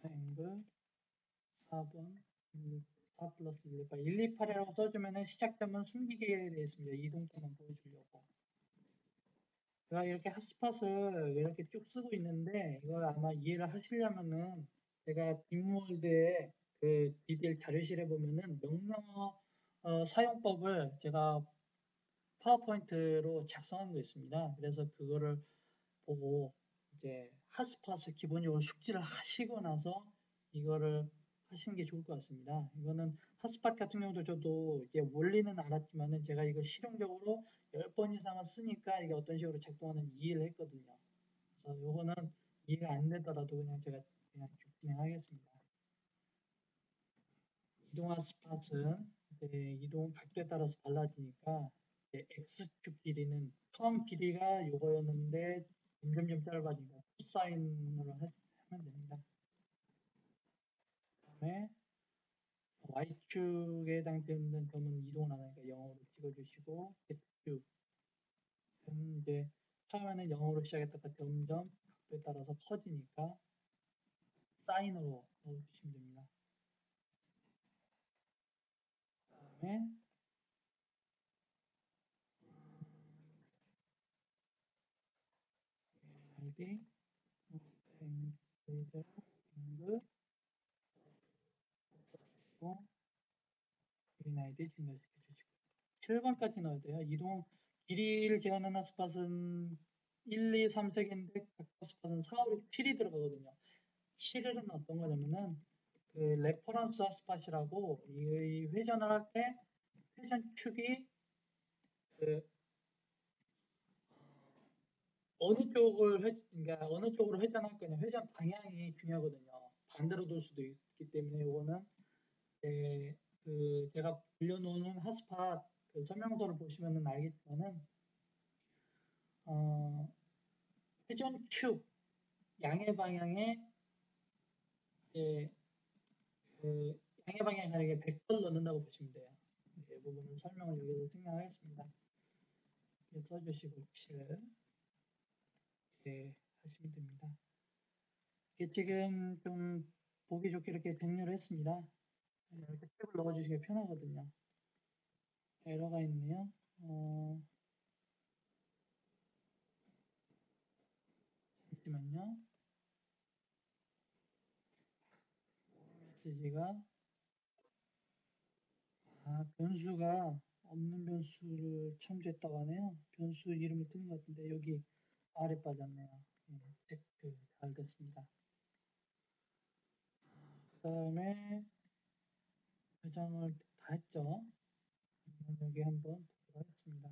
앵글 4번 4 플러스 128이라고 써주면 시작점은 숨기게 되어 있습니다. 이동점만 보여주려고. 제가 이렇게 핫스팟을 이렇게 쭉 쓰고 있는데 이걸 아마 이해를 하시려면은 제가 빅몰드의 그 디테일 자료실에 보면은 명령어 사용법을 제가 파워포인트로 작성한 거 있습니다. 그래서 그거를 보고 이제 핫스팟을 기본적으로 숙지를 하시고 나서 이거를 하시는 게 좋을 것 같습니다. 이거는 핫스팟 같은 경우도 저도 이제 원리는 알았지만은 제가 이거 실용적으로 10번 이상은 쓰니까 이게 어떤 식으로 작동하는지 이해를 했거든요. 그래서 요거는 이해가 안 되더라도 제가 그냥 쭉 진행하겠습니다. 이동 핫스팟은 이동 각도에 따라서 달라지니까 X축 길이는 처음 길이가 요거였는데 점점점 짧아지니까 코사인으로 하면 됩니다. 그 다음에 Y축에 해당되는 점은 이동을 안 하니까 0으로 찍어주시고 Z축은 이제 처음에는 0으로 시작했다가 점점 각도에 따라서 커지니까 사인으로 넣어주시면 됩니다. 그 다음에 ID 앵글 그린 아이디 증가시켜 주시고 7번까지 넣어야 돼요. 이동 길이를 제한하는 핫스팟은 1, 2, 3, 3개인데 각 핫스팟은 4, 5, 6, 7이 들어가거든요. 7일은 어떤 거냐면은 그 레퍼런스 핫스팟이라고 이 회전을 할 때 회전 축이 그 그러니까 어느 쪽으로 회전할 거냐 회전 방향이 중요하거든요. 반대로 돌 수도 있기 때문에 이거는 그 제가 빌려놓은 핫스팟 그 설명서를 보시면은 알겠지만은 회전축 양의 방향에 이제 그 양의 방향에 다르게 100번 넣는다고 보시면 돼요. 이 부분은 설명을 여기서 생략하겠습니다. 써주시고 7 이렇게 하시면 됩니다. 이게 지금 좀 보기 좋게 이렇게 정리를 했습니다. 이렇게 탭을 넣어주시기 편하거든요. 에러가 있네요. 잠시만요. 메시지가 변수가 없는 변수를 참조했다고 하네요. 변수 이름을 뜨는 것 같은데 여기 아래 빠졌네요. 체크 잘 됐습니다. 그 다음에 저장을 다 했죠. 여기 한번 보도록 하겠습니다.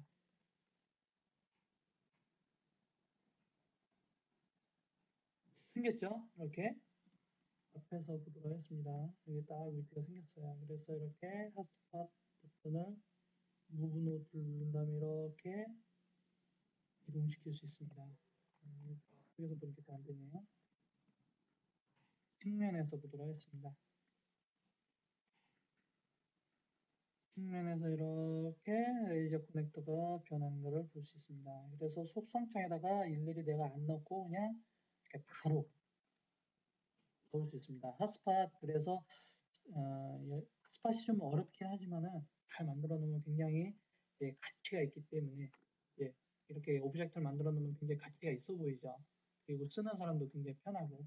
생겼죠? 이렇게 앞에서 보도록 하겠습니다. 여기 딱 위치가 생겼어요. 그래서 이렇게 핫스팟 버튼을 무브 노트를 누른 다음에 이렇게 이동시킬 수 있습니다. 여기서 보니까 잘 안되네요. 측면에서 보도록 하겠습니다. 측면에서 이렇게 레이저 커넥터가 변하는 것을 볼 수 있습니다. 그래서 속성창에다가 일일이 내가 안 넣고 그냥 이렇게 바로 넣을 수 있습니다. 핫스팟 그래서 핫스팟이 좀 어렵긴 하지만은 잘 만들어 놓으면 굉장히 가치가 있기 때문에 이렇게 오브젝트를 만들어 놓으면 굉장히 가치가 있어 보이죠. 그리고 쓰는 사람도 굉장히 편하고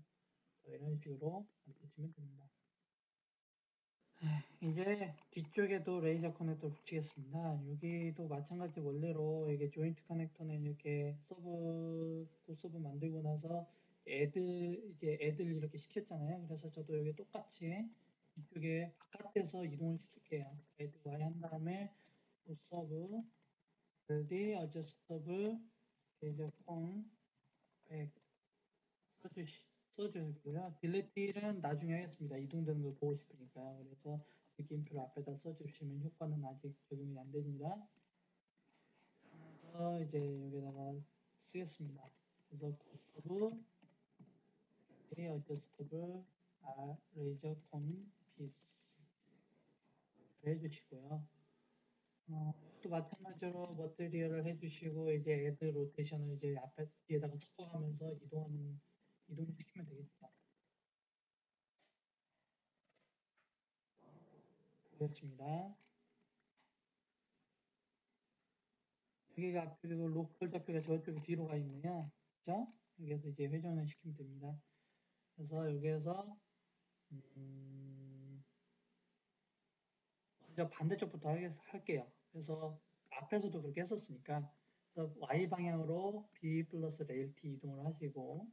이런 식으로 만드시면 됩니다. 이제 뒤쪽에도 레이저 커넥터를 붙이겠습니다. 여기도 마찬가지 원래로 이게 조인트 커넥터는 이렇게 서브 만들고 나서 애들 이렇게 시켰잖아요. 그래서 저도 여기 똑같이 이쪽에 바깥에서 이동을 시킬게요. 애드 Y 한 다음에 서브 LD 어저스터블 레이저 콘 100 써주시고요. 딜리트는 나중에 하겠습니다. 이동되는 걸 보고 싶으니까요. 그래서 느낌표를 앞에다 써주시면 효과는 아직 적용이 안 됩니다. 그래서 이제 여기다가 쓰겠습니다. 그래서 서브 어저스터블 레이저 콘 피스 해주시고요. 또 마찬가지로 머티리얼을 해주시고 이제 애드 로테이션을 이제 앞에 뒤에다가 섞어가면서 이동을 시키면 되겠죠. 그렇습니다. 여기가 그리고 로컬 좌표가 저쪽에 뒤로 가 있네요. 그죠? 여기서 이제 회전을 시키면 됩니다. 그래서 여기에서 먼저 반대쪽부터 할게요. 그래서 앞에서도 그렇게 했었으니까 그래서 Y 방향으로 B 플러스 LT 이동을 하시고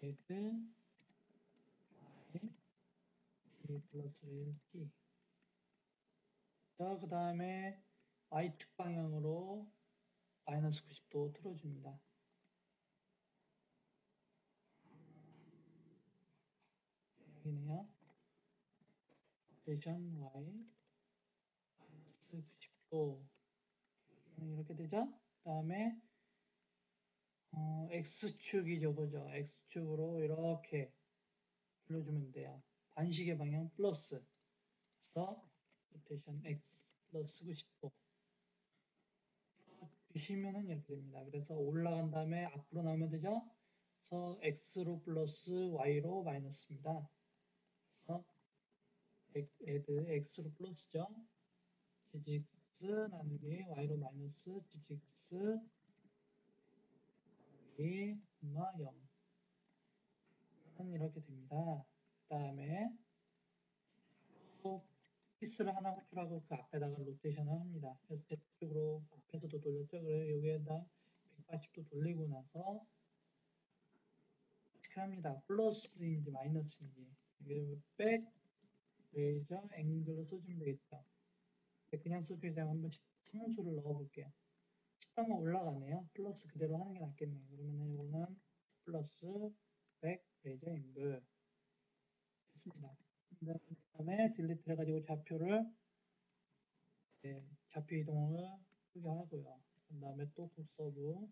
Z B 플러스 LT 자, 그 다음에 Y축 방향으로 마이너스 90도 틀어줍니다. 여기네요. 로테이션 Y 90도 이렇게 되죠? 그 다음에 X축이죠, 그죠? X축으로 이렇게 돌려주면 돼요. 반시계 방향 플러스 그래서 로테이션 X 플러스 90도 주시면은 이렇게 됩니다. 그래서 올라간 다음에 앞으로 나오면 되죠? 그래서 X로 플러스 Y로 마이너스입니다. 그래서 애드 X로 플러스죠. GX 나누기 Y로 마이너스 GX 나누기 0 이렇게 됩니다. 그 다음에 또 피스를 하나 호출하고 그 앞에다가 로테이션을 합니다. 그래서 Z쪽으로 앞에서도 돌렸죠. 그래서 여기에다 180도 돌리고 나서 어떻게 합니다. 플러스인지 마이너스인지 여기 백 레이저 앵글로 써주면 되겠죠. 그냥 써주지 않고 한번 상수를 넣어볼게요. 10단만 올라가네요. 플러스 그대로 하는 게 낫겠네요. 그러면은 이거는 플러스 100 레이저 앵글 됐습니다. 그 다음에 딜리트 해가지고 좌표를 좌표 이동을 크게 하고요. 그 다음에 또 국서부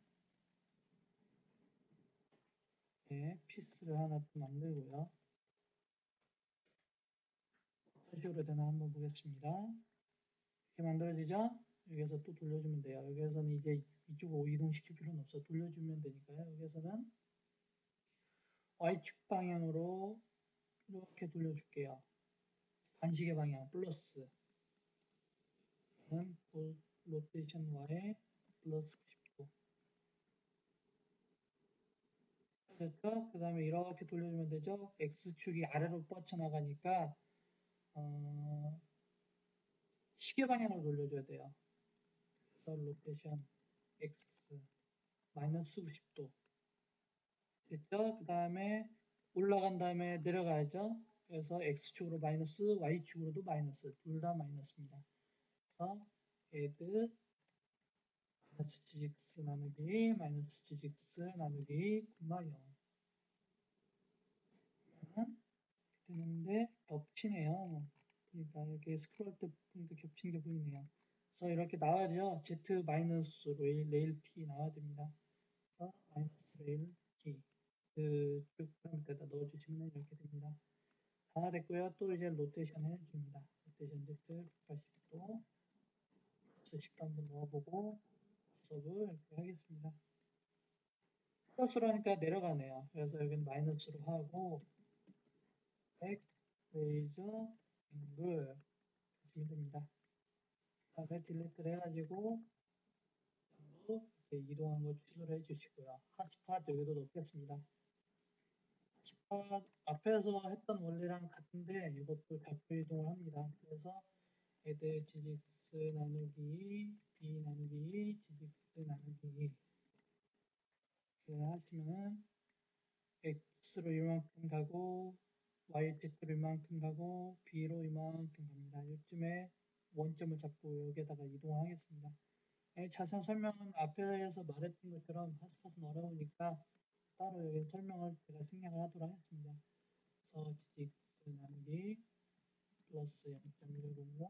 피스를 하나 또 만들고요. 어떤 식으로 되나 한번 보겠습니다. 이렇게 만들어지죠? 여기서 또 돌려주면 돼요. 여기에서는 이제 이쪽으로 이동시킬 필요는 없어. 돌려주면 되니까요. 여기에서는 Y축 방향으로 이렇게 돌려줄게요. 반시계 방향 플러스 로테이션 Y 플러스 90도 됐죠? 그 다음에 이렇게 돌려주면 되죠? X축이 아래로 뻗쳐나가니까 시계 방향으로 돌려줘야 돼요. 그래서 로테이션 X 마이너스 90도 됐죠? 그 다음에 올라간 다음에 내려가야죠. 그래서 X축으로 마이너스, Y축으로도 마이너스, 둘 다 마이너스입니다. 그래서 add 마이너스 gx 나누기 마이너스 gx 나누기 0 되는데 겹치네요. 그러니까 이렇게 스크롤 때 보니까 겹치는 게 보이네요. 그래서 이렇게 나와야죠. z 마이너스 레일 t 나와야 됩니다. 그래서 마이너스 레일 t 그쭉 파라미터에다 넣어주시면 이렇게 됩니다. 다 됐고요. 또 이제 로테이션 해줍니다. 로테이션 Z 180도 플러스 10도 한번 넣어보고 수업을 이렇게 하겠습니다. 플러스로 하니까 내려가네요. 그래서 여기는 마이너스로 하고 100 레이저 앵글 했으면 됩니다. 그 다음에 딜리트를 해가지고 이동한 거 취소를 해주시고요. 핫스팟 여기도 넣겠습니다. 핫스팟 앞에서 했던 원리랑 같은데 이것도 좌표 이동을 합니다. 그래서 add gx 나누기 b 나누기 gx 나누기 이렇게 하시면은 x로 이만큼 가고 yz로 이만큼 가고 b로 이만큼 갑니다. 이쯤에 원점을 잡고 여기에다가 이동을 하겠습니다. 자세한 설명은 앞에서 말했던 것처럼 핫스팟은 어려우니까 따로 여기 설명을 제가 생략을 하도록 하겠습니다. 그래서 gx 나누기 플러스 0.100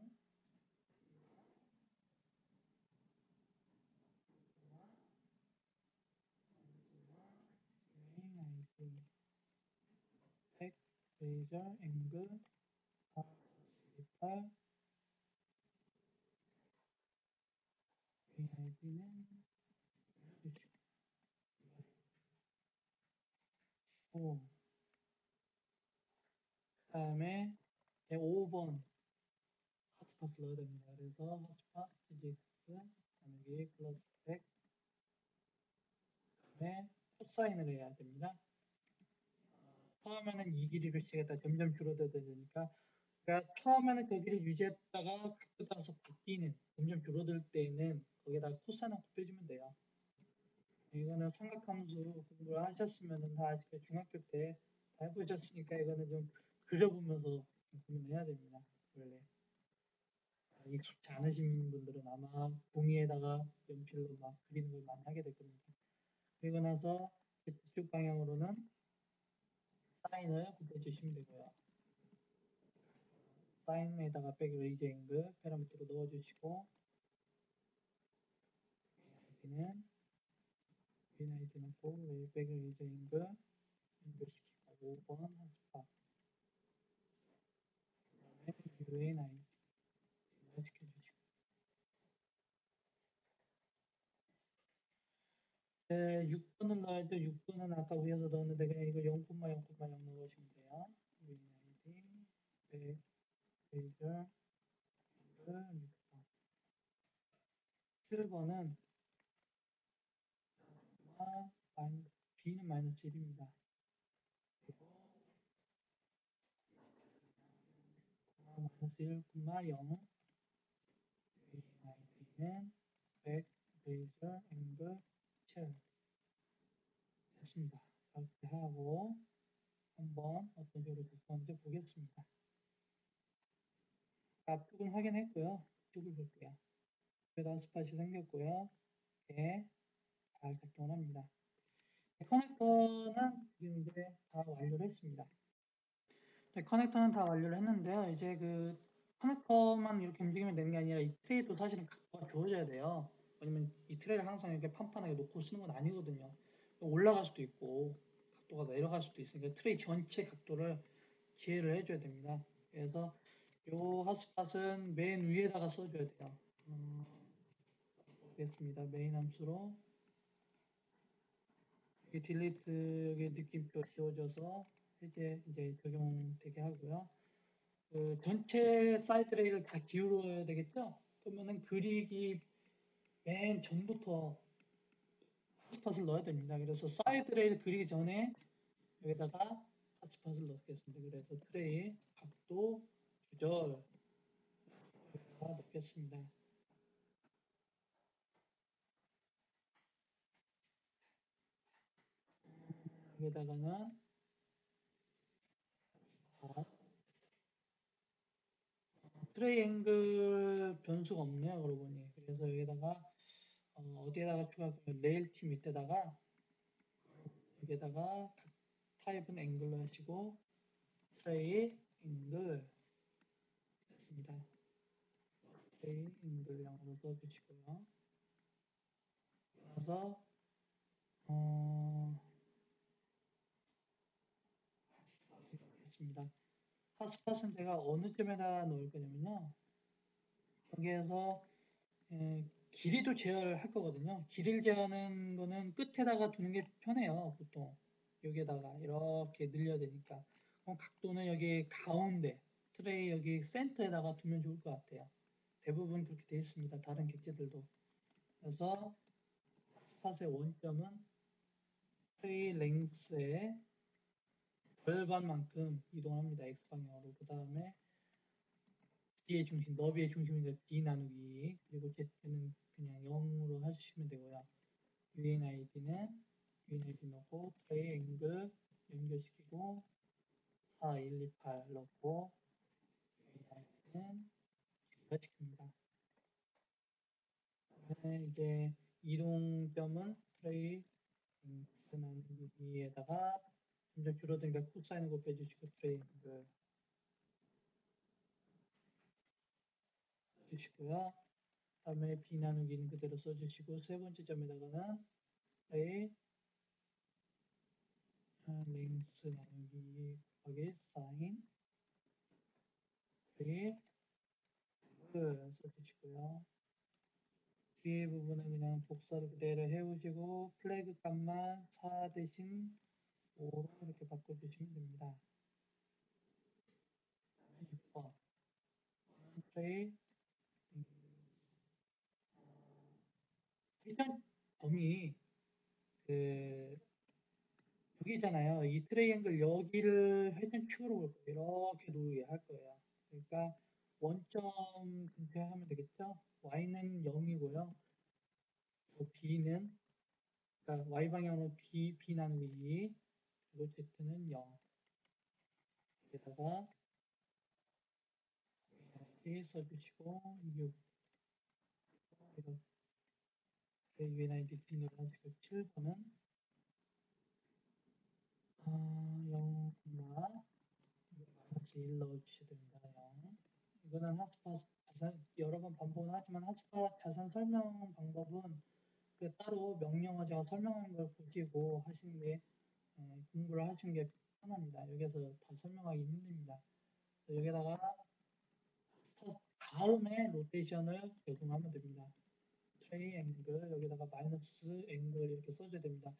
100 레이저 앵글 48 VID는 오. 그 다음에 제 5번 핫스팟을 넣어야 됩니다. 그래서 핫스팟 GX 나누기 플러스 100 그다음에 코사인을 해야 됩니다. 처음에는 이 길이를 시겠다 점점 줄어들어야 되니까 그러니까 처음에는 그 길을 유지했다가 각도 따라서 바뀌는 점점 줄어들 때는 거기에다가 코사인 한번 빼주면 돼요. 이거는 삼각함수 공부를 하셨으면 다 아시고 중학교 때 다 해보셨으니까 이거는 좀 그려보면서 고민해야 됩니다. 원래 익숙치 않으신 분들은 아마 종이에다가 연필로 막 그리는 걸 많이 하게 될 겁니다. 그리고 나서 Z축 방향으로는 사인을 곱해주시면 되고요. 사인에다가 백 레이저 앵글 파라미터로 넣어주시고 여기는 VID는 꼭 백 레이저 앵글 연결시키고 5번 핫스팟 그 다음에 UNID 시켜주시고 6번을 넣어야죠. 6번은 아까 위에서 넣었는데 그냥 이거 0,0,0 넣으시면 돼요. UNID 100 레이저 7번은 b는 마이너스 1입니다. 그리고 1,0 VID는 100 레이저 앵글 7 됐습니다. 이렇게 하고 한번 어떤 식으로 바꿨는지 보겠습니다. 앞쪽은 확인했고요. 뒤쪽을 볼게요. 여기다 스팟이 생겼고요. 이렇게 잘 작동을 합니다. 커넥터는 지금 이제 다 완료를 했습니다. 커넥터는 다 완료를 했는데요. 이제 그 커넥터만 이렇게 움직이면 되는 게 아니라 이 트레이도 사실은 각도가 주어져야 돼요. 왜냐면 이 트레이를 항상 이렇게 판판하게 놓고 쓰는 건 아니거든요. 올라갈 수도 있고 각도가 내려갈 수도 있으니까 트레이 전체 각도를 지혜를 해줘야 됩니다. 그래서 요 핫스팟은 맨 위에다가 써줘야 돼요. 보겠습니다. 메인 함수로 여기 딜리트 여기 느낌표 지워져서 이제 적용되게 하고요. 그 전체 사이드 레일을 다 기울여야 되겠죠? 그러면은 그리기 맨 전부터 핫스팟을 넣어야 됩니다. 그래서 사이드 레일 그리기 전에 여기다가 핫스팟을 넣겠습니다. 그래서 트레이 각도 조절 넣겠습니다. 여기다가는 트레이 앵글 변수가 없네요. 그러고 보니. 그래서 여기다가 어디에다가 추가하면 레일 팀 밑에다가 여기에다가 타입은 앵글로 하시고 트레이 앵글 입니다. 트레이 앵글형으로 써주시고요. 그래서 하겠습니다. 핫스팟은 제가 어느 점에다 놓을 거냐면요. 여기에서 길이도 제어할 거거든요. 길이를 제어하는 거는 끝에다가 두는 게 편해요. 보통 여기에다가 이렇게 늘려야 되니까. 그럼 각도는 여기 가운데 트레이 여기 센터에다가 두면 좋을 것 같아요. 대부분 그렇게 되어 있습니다. 다른 객체들도. 그래서 핫스팟의 원점은 트레이 랭스의 절반만큼 이동합니다. X방향으로. 그 다음에 D의 중심, 너비의 중심이니까 D 나누기, 그리고 Z는 그냥 0으로 해주시면 되고요. UNID는 UNID 넣고 트레이 앵글 연결시키고 4128 넣고 UNID는 직결시킵니다. 그다음에 이제 이동점은 트레이 나누기에다가 점점 줄어드니까 코사인을 곱해주시고 트레이 앵글 써주시고요. 다음에 B 나누기는 그대로 써주시고 세 번째 점에다가는 A 랭스 나누기 곱하기 사인 A 써주시고요. 뒤에 부분은 그냥 복사를 그대로 해오시고 플래그 값만 4 대신 5로 이렇게 바꿔주시면 됩니다. 6번 트레이 일단 범위 그 여기잖아요. 이 트레이앵글 여기를 회전축으로 볼 거예요. 이렇게 놓게 할 거예요. 그러니까 원점 근처에 하면 되겠죠? y는 0이고요. b는 그러니까 y 방향으로 b 나누기 2 그리고 z는 0. 여기다가 이렇게 써주시고 6 이렇게 UNID 뒷면을 하시고 7번은 0, 같이 1 넣어주셔야 됩니다. 0. 이거는 핫스팟 여러 번 반복은 하지만 핫스팟 자세한 설명 방법은 그 따로 명령어 제가 설명하는 걸 보시고 하시는 게 공부를 하시는 게 편합니다. 여기서 다 설명하기 힘듭니다. 여기다가 다음에 로테이션을 적용하면 됩니다. 트레이 앵글 여기다가 마이너스 앵글 이렇게 써줘야 됩니다.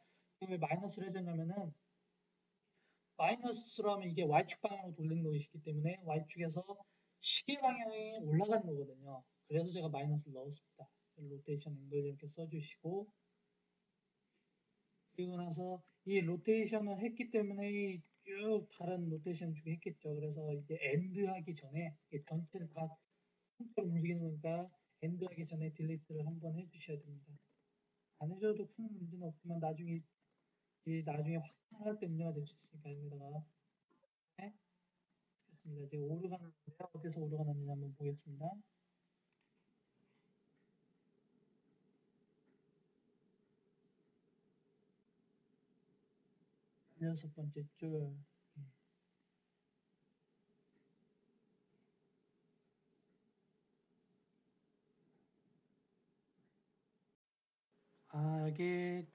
왜 마이너스를 해줬냐면은 마이너스로 하면 이게 Y축 방향으로 돌리는 것이기 때문에 Y축에서 시계 방향이 올라가는 거거든요. 그래서 제가 마이너스를 넣었습니다. 로테이션 앵글 이렇게 써주시고 그리고 나서 이 로테이션을 했기 때문에 쭉 다른 로테이션 주게 했겠죠. 그래서 이제 엔드 하기 전에 전체를 다 통째로 움직이는 거니까 엔드 하기 전에 딜리트를 한번 해주셔야 됩니다. 안 해줘도 큰 문제는 없지만 나중에 확장할 때 문제가 될 수 있으니까 여기다가 네? 좋습니다. 이제 오류가 났는데요. 어디서 오류가 났는지 한번 보겠습니다. 여섯 번째 줄. 여기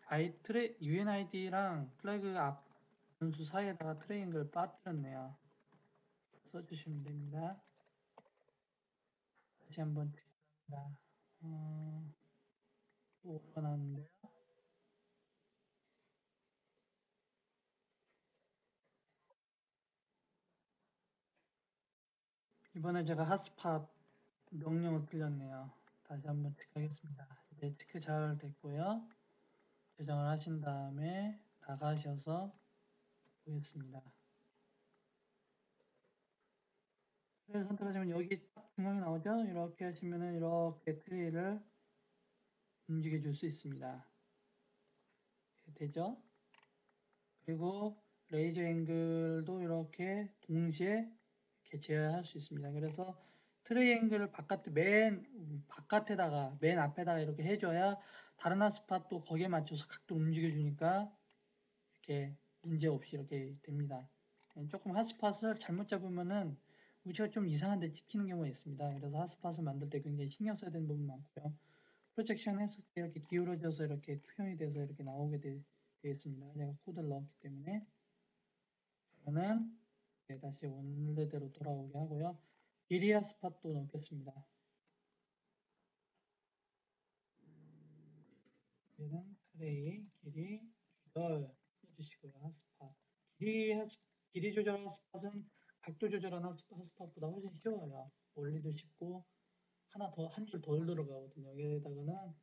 UNID랑 플래그 앞 변수 사이에다가 트레이닝을 빠뜨렸네요. 써주시면 됩니다. 다시 한번 체크합니다. 또 오류가 나왔는데요. 이번에 제가 핫스팟 명령을 틀렸네요. 다시 한번 체크하겠습니다. 이제 체크 잘 됐고요. 저장을 하신 다음에 나가셔서 보겠습니다. 그래서 선택하시면 여기 중앙에 나오죠? 이렇게 하시면은 이렇게 트리를 움직여 줄 수 있습니다. 되죠? 그리고 레이저 앵글도 이렇게 동시에 이렇게 제어할 수 있습니다. 그래서 트레이앵글을 맨 바깥에다가 맨 앞에다가 이렇게 해줘야 다른 핫스팟도 거기에 맞춰서 각도 움직여 주니까 이렇게 문제 없이 이렇게 됩니다. 조금 핫스팟을 잘못 잡으면은 위치가 좀 이상한 데 찍히는 경우가 있습니다. 그래서 핫스팟을 만들 때 굉장히 신경 써야 되는 부분 많고요. 프로젝션 했을 때 이렇게 기울어져서 이렇게 투영이 돼서 이렇게 나오게 되겠습니다. 제가 코드를 넣었기 때문에 저는 다시 원래대로 돌아오게 하고요. 길이 핫스팟도 넣겠습니다. 얘는 트레이 길이 조절 써주시고요. 핫스팟 길이 조절 핫스팟은 각도 조절하는 핫스팟보다 훨씬 쉬워요. 원리도 쉽고 한 줄 덜 들어가거든요. 여기다가는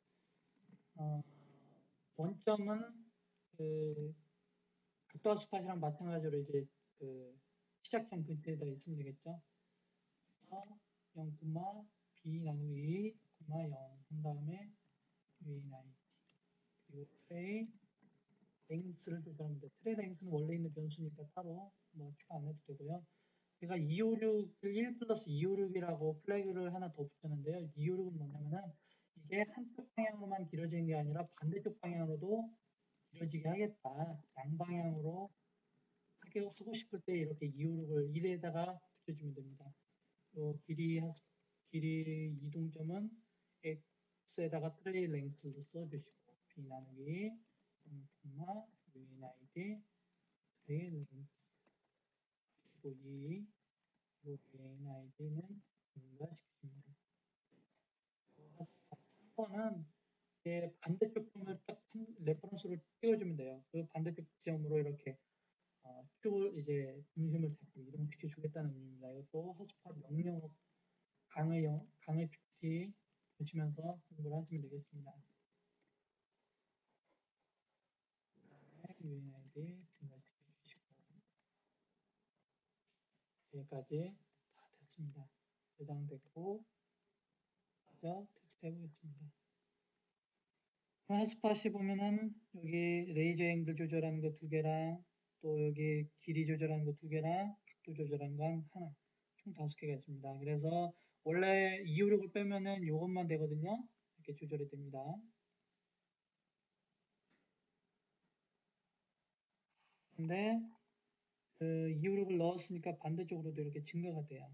원점은 그 각도 핫스팟이랑 마찬가지로 이제 그 시작점 근처에다 있으면 되겠죠. 0, B 나누기 2, 0. 그 다음에 UNID 그리고 트레이 랭스를 조절하면 돼요. 트레이 랭스는 원래 있는 변수니까 따로 추가 안 해도 되고요. 제가 256을 1 플러스 256이라고 플래그를 하나 더 붙였는데요. 256은 뭐냐면은 이게 한쪽 방향으로만 길어지는 게 아니라 반대쪽 방향으로도 길어지게 하겠다. 양방향으로 하고 싶을 때 이렇게 256을 1에다가 붙여주면 됩니다. 길이 이동점은 x에다가 트레이 랭스를 써주시고 b 나누기 0, UNID 트레이 랭스 그리고 2 그리고 UNID는 증가시킵니다. 3번은 반대쪽 점을 딱 레퍼런스로 띄워주면 돼요. 그 반대쪽 지점으로 이렇게 쭉 이제 중심을 잡고 이동시켜 주겠다는 의미입니다. 이것도 핫스팟 명령 강의 PPT 보시면서 공부를 하시면 되겠습니다. UNID 증가시켜 주시고 여기까지 다 됐습니다. 저장됐고 먼저 테스트 해보겠습니다. 핫스팟이 보면은 여기 레이저 앵글 조절하는 거 2개랑 또 여기 길이 조절하는 거 2개랑 각도 조절하는 건 하나 총 5개가 있습니다. 그래서 원래 256을 빼면은 이것만 되거든요. 이렇게 조절이 됩니다. 근데 그 256을 넣었으니까 반대쪽으로도 이렇게 증가가 돼요.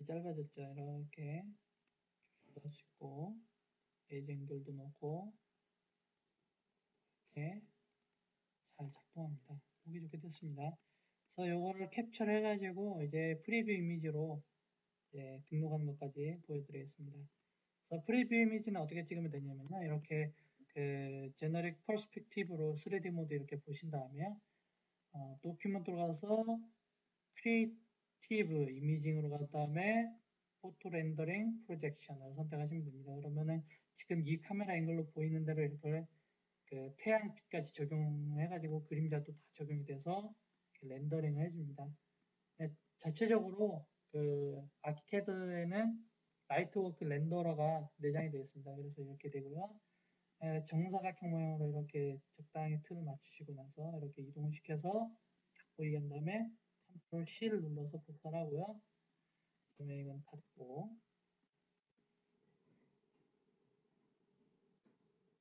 짧아졌죠. 이렇게 넣을 수 있고 레이저 앵글도 넣고 이렇게 잘 작동합니다. 보기 좋게 됐습니다. 그래서 이거를 캡처를 해가지고 이제 프리뷰 이미지로 이제 등록하는 것까지 보여드리겠습니다. 그래서 프리뷰 이미지는 어떻게 찍으면 되냐면요. 이렇게 그 제너릭 퍼스펙티브로 3D 모드 이렇게 보신 다음에요. 도큐먼트로 가서 크리에이티브 이미징으로 간 다음에 포토 렌더링 프로젝션을 선택하시면 됩니다. 그러면은 지금 이 카메라 앵글로 보이는 대로 이렇게 그 태양빛까지 적용해가지고 그림자도 다 적용이 돼서 렌더링을 해줍니다. 자체적으로 그 아키캐드에는 라이트워크 렌더러가 내장이 되어 있습니다. 그래서 이렇게 되고요. 정사각형 모양으로 이렇게 적당히 틀을 맞추시고 나서 이렇게 이동을 시켜서 딱 보이게 한 다음에 컨트롤 C를 눌러서 복사를 하고요. 그러면 이건 닫고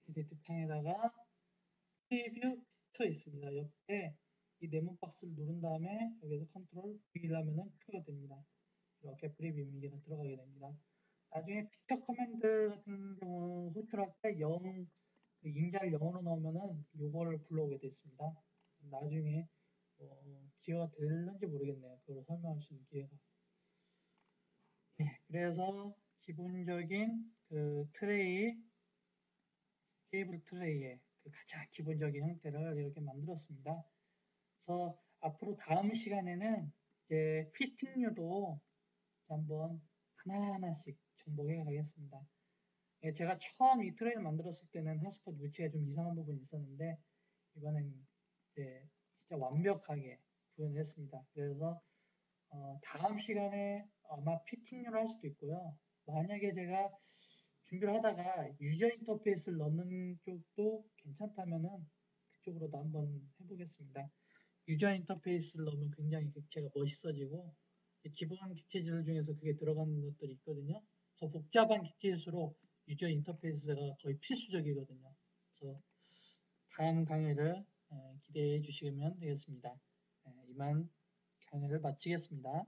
에디트 창에다가 프리뷰 픽처 있습니다. 옆에 이 네모 박스를 누른 다음에 여기서 컨트롤 V를 하면은 Q가 됩니다. 이렇게 프리뷰 이미지가 들어가게 됩니다. 나중에 픽처 커맨드 같은 경우 호출할 때 그 인자를 0으로 넣으면은 요거를 불러오게 되어 있습니다. 나중에 기회가 될는지 모르겠네요. 그걸 설명할 수 있는 기회가. 네, 그래서 기본적인 그 트레이, 케이블 트레이의 그 가장 기본적인 형태를 이렇게 만들었습니다. 그래서 앞으로 다음 시간에는 이제 피팅류도 한번 하나하나씩 정복해 가겠습니다. 제가 처음 이 트레이를 만들었을 때는 핫스팟 위치가 좀 이상한 부분이 있었는데 이번엔 이제 진짜 완벽하게 구현을 했습니다. 그래서 다음 시간에 아마 피팅류를 할 수도 있고요. 만약에 제가 준비를 하다가 유저 인터페이스를 넣는 쪽도 괜찮다면은 그쪽으로도 한번 해보겠습니다. 유저 인터페이스를 넣으면 굉장히 객체가 멋있어지고 기본 객체질 중에서 그게 들어가는 것들이 있거든요. 그래서 복잡한 객체일수록 유저 인터페이스가 거의 필수적이거든요. 그래서 다음 강의를 기대해 주시면 되겠습니다. 이만 강의를 마치겠습니다.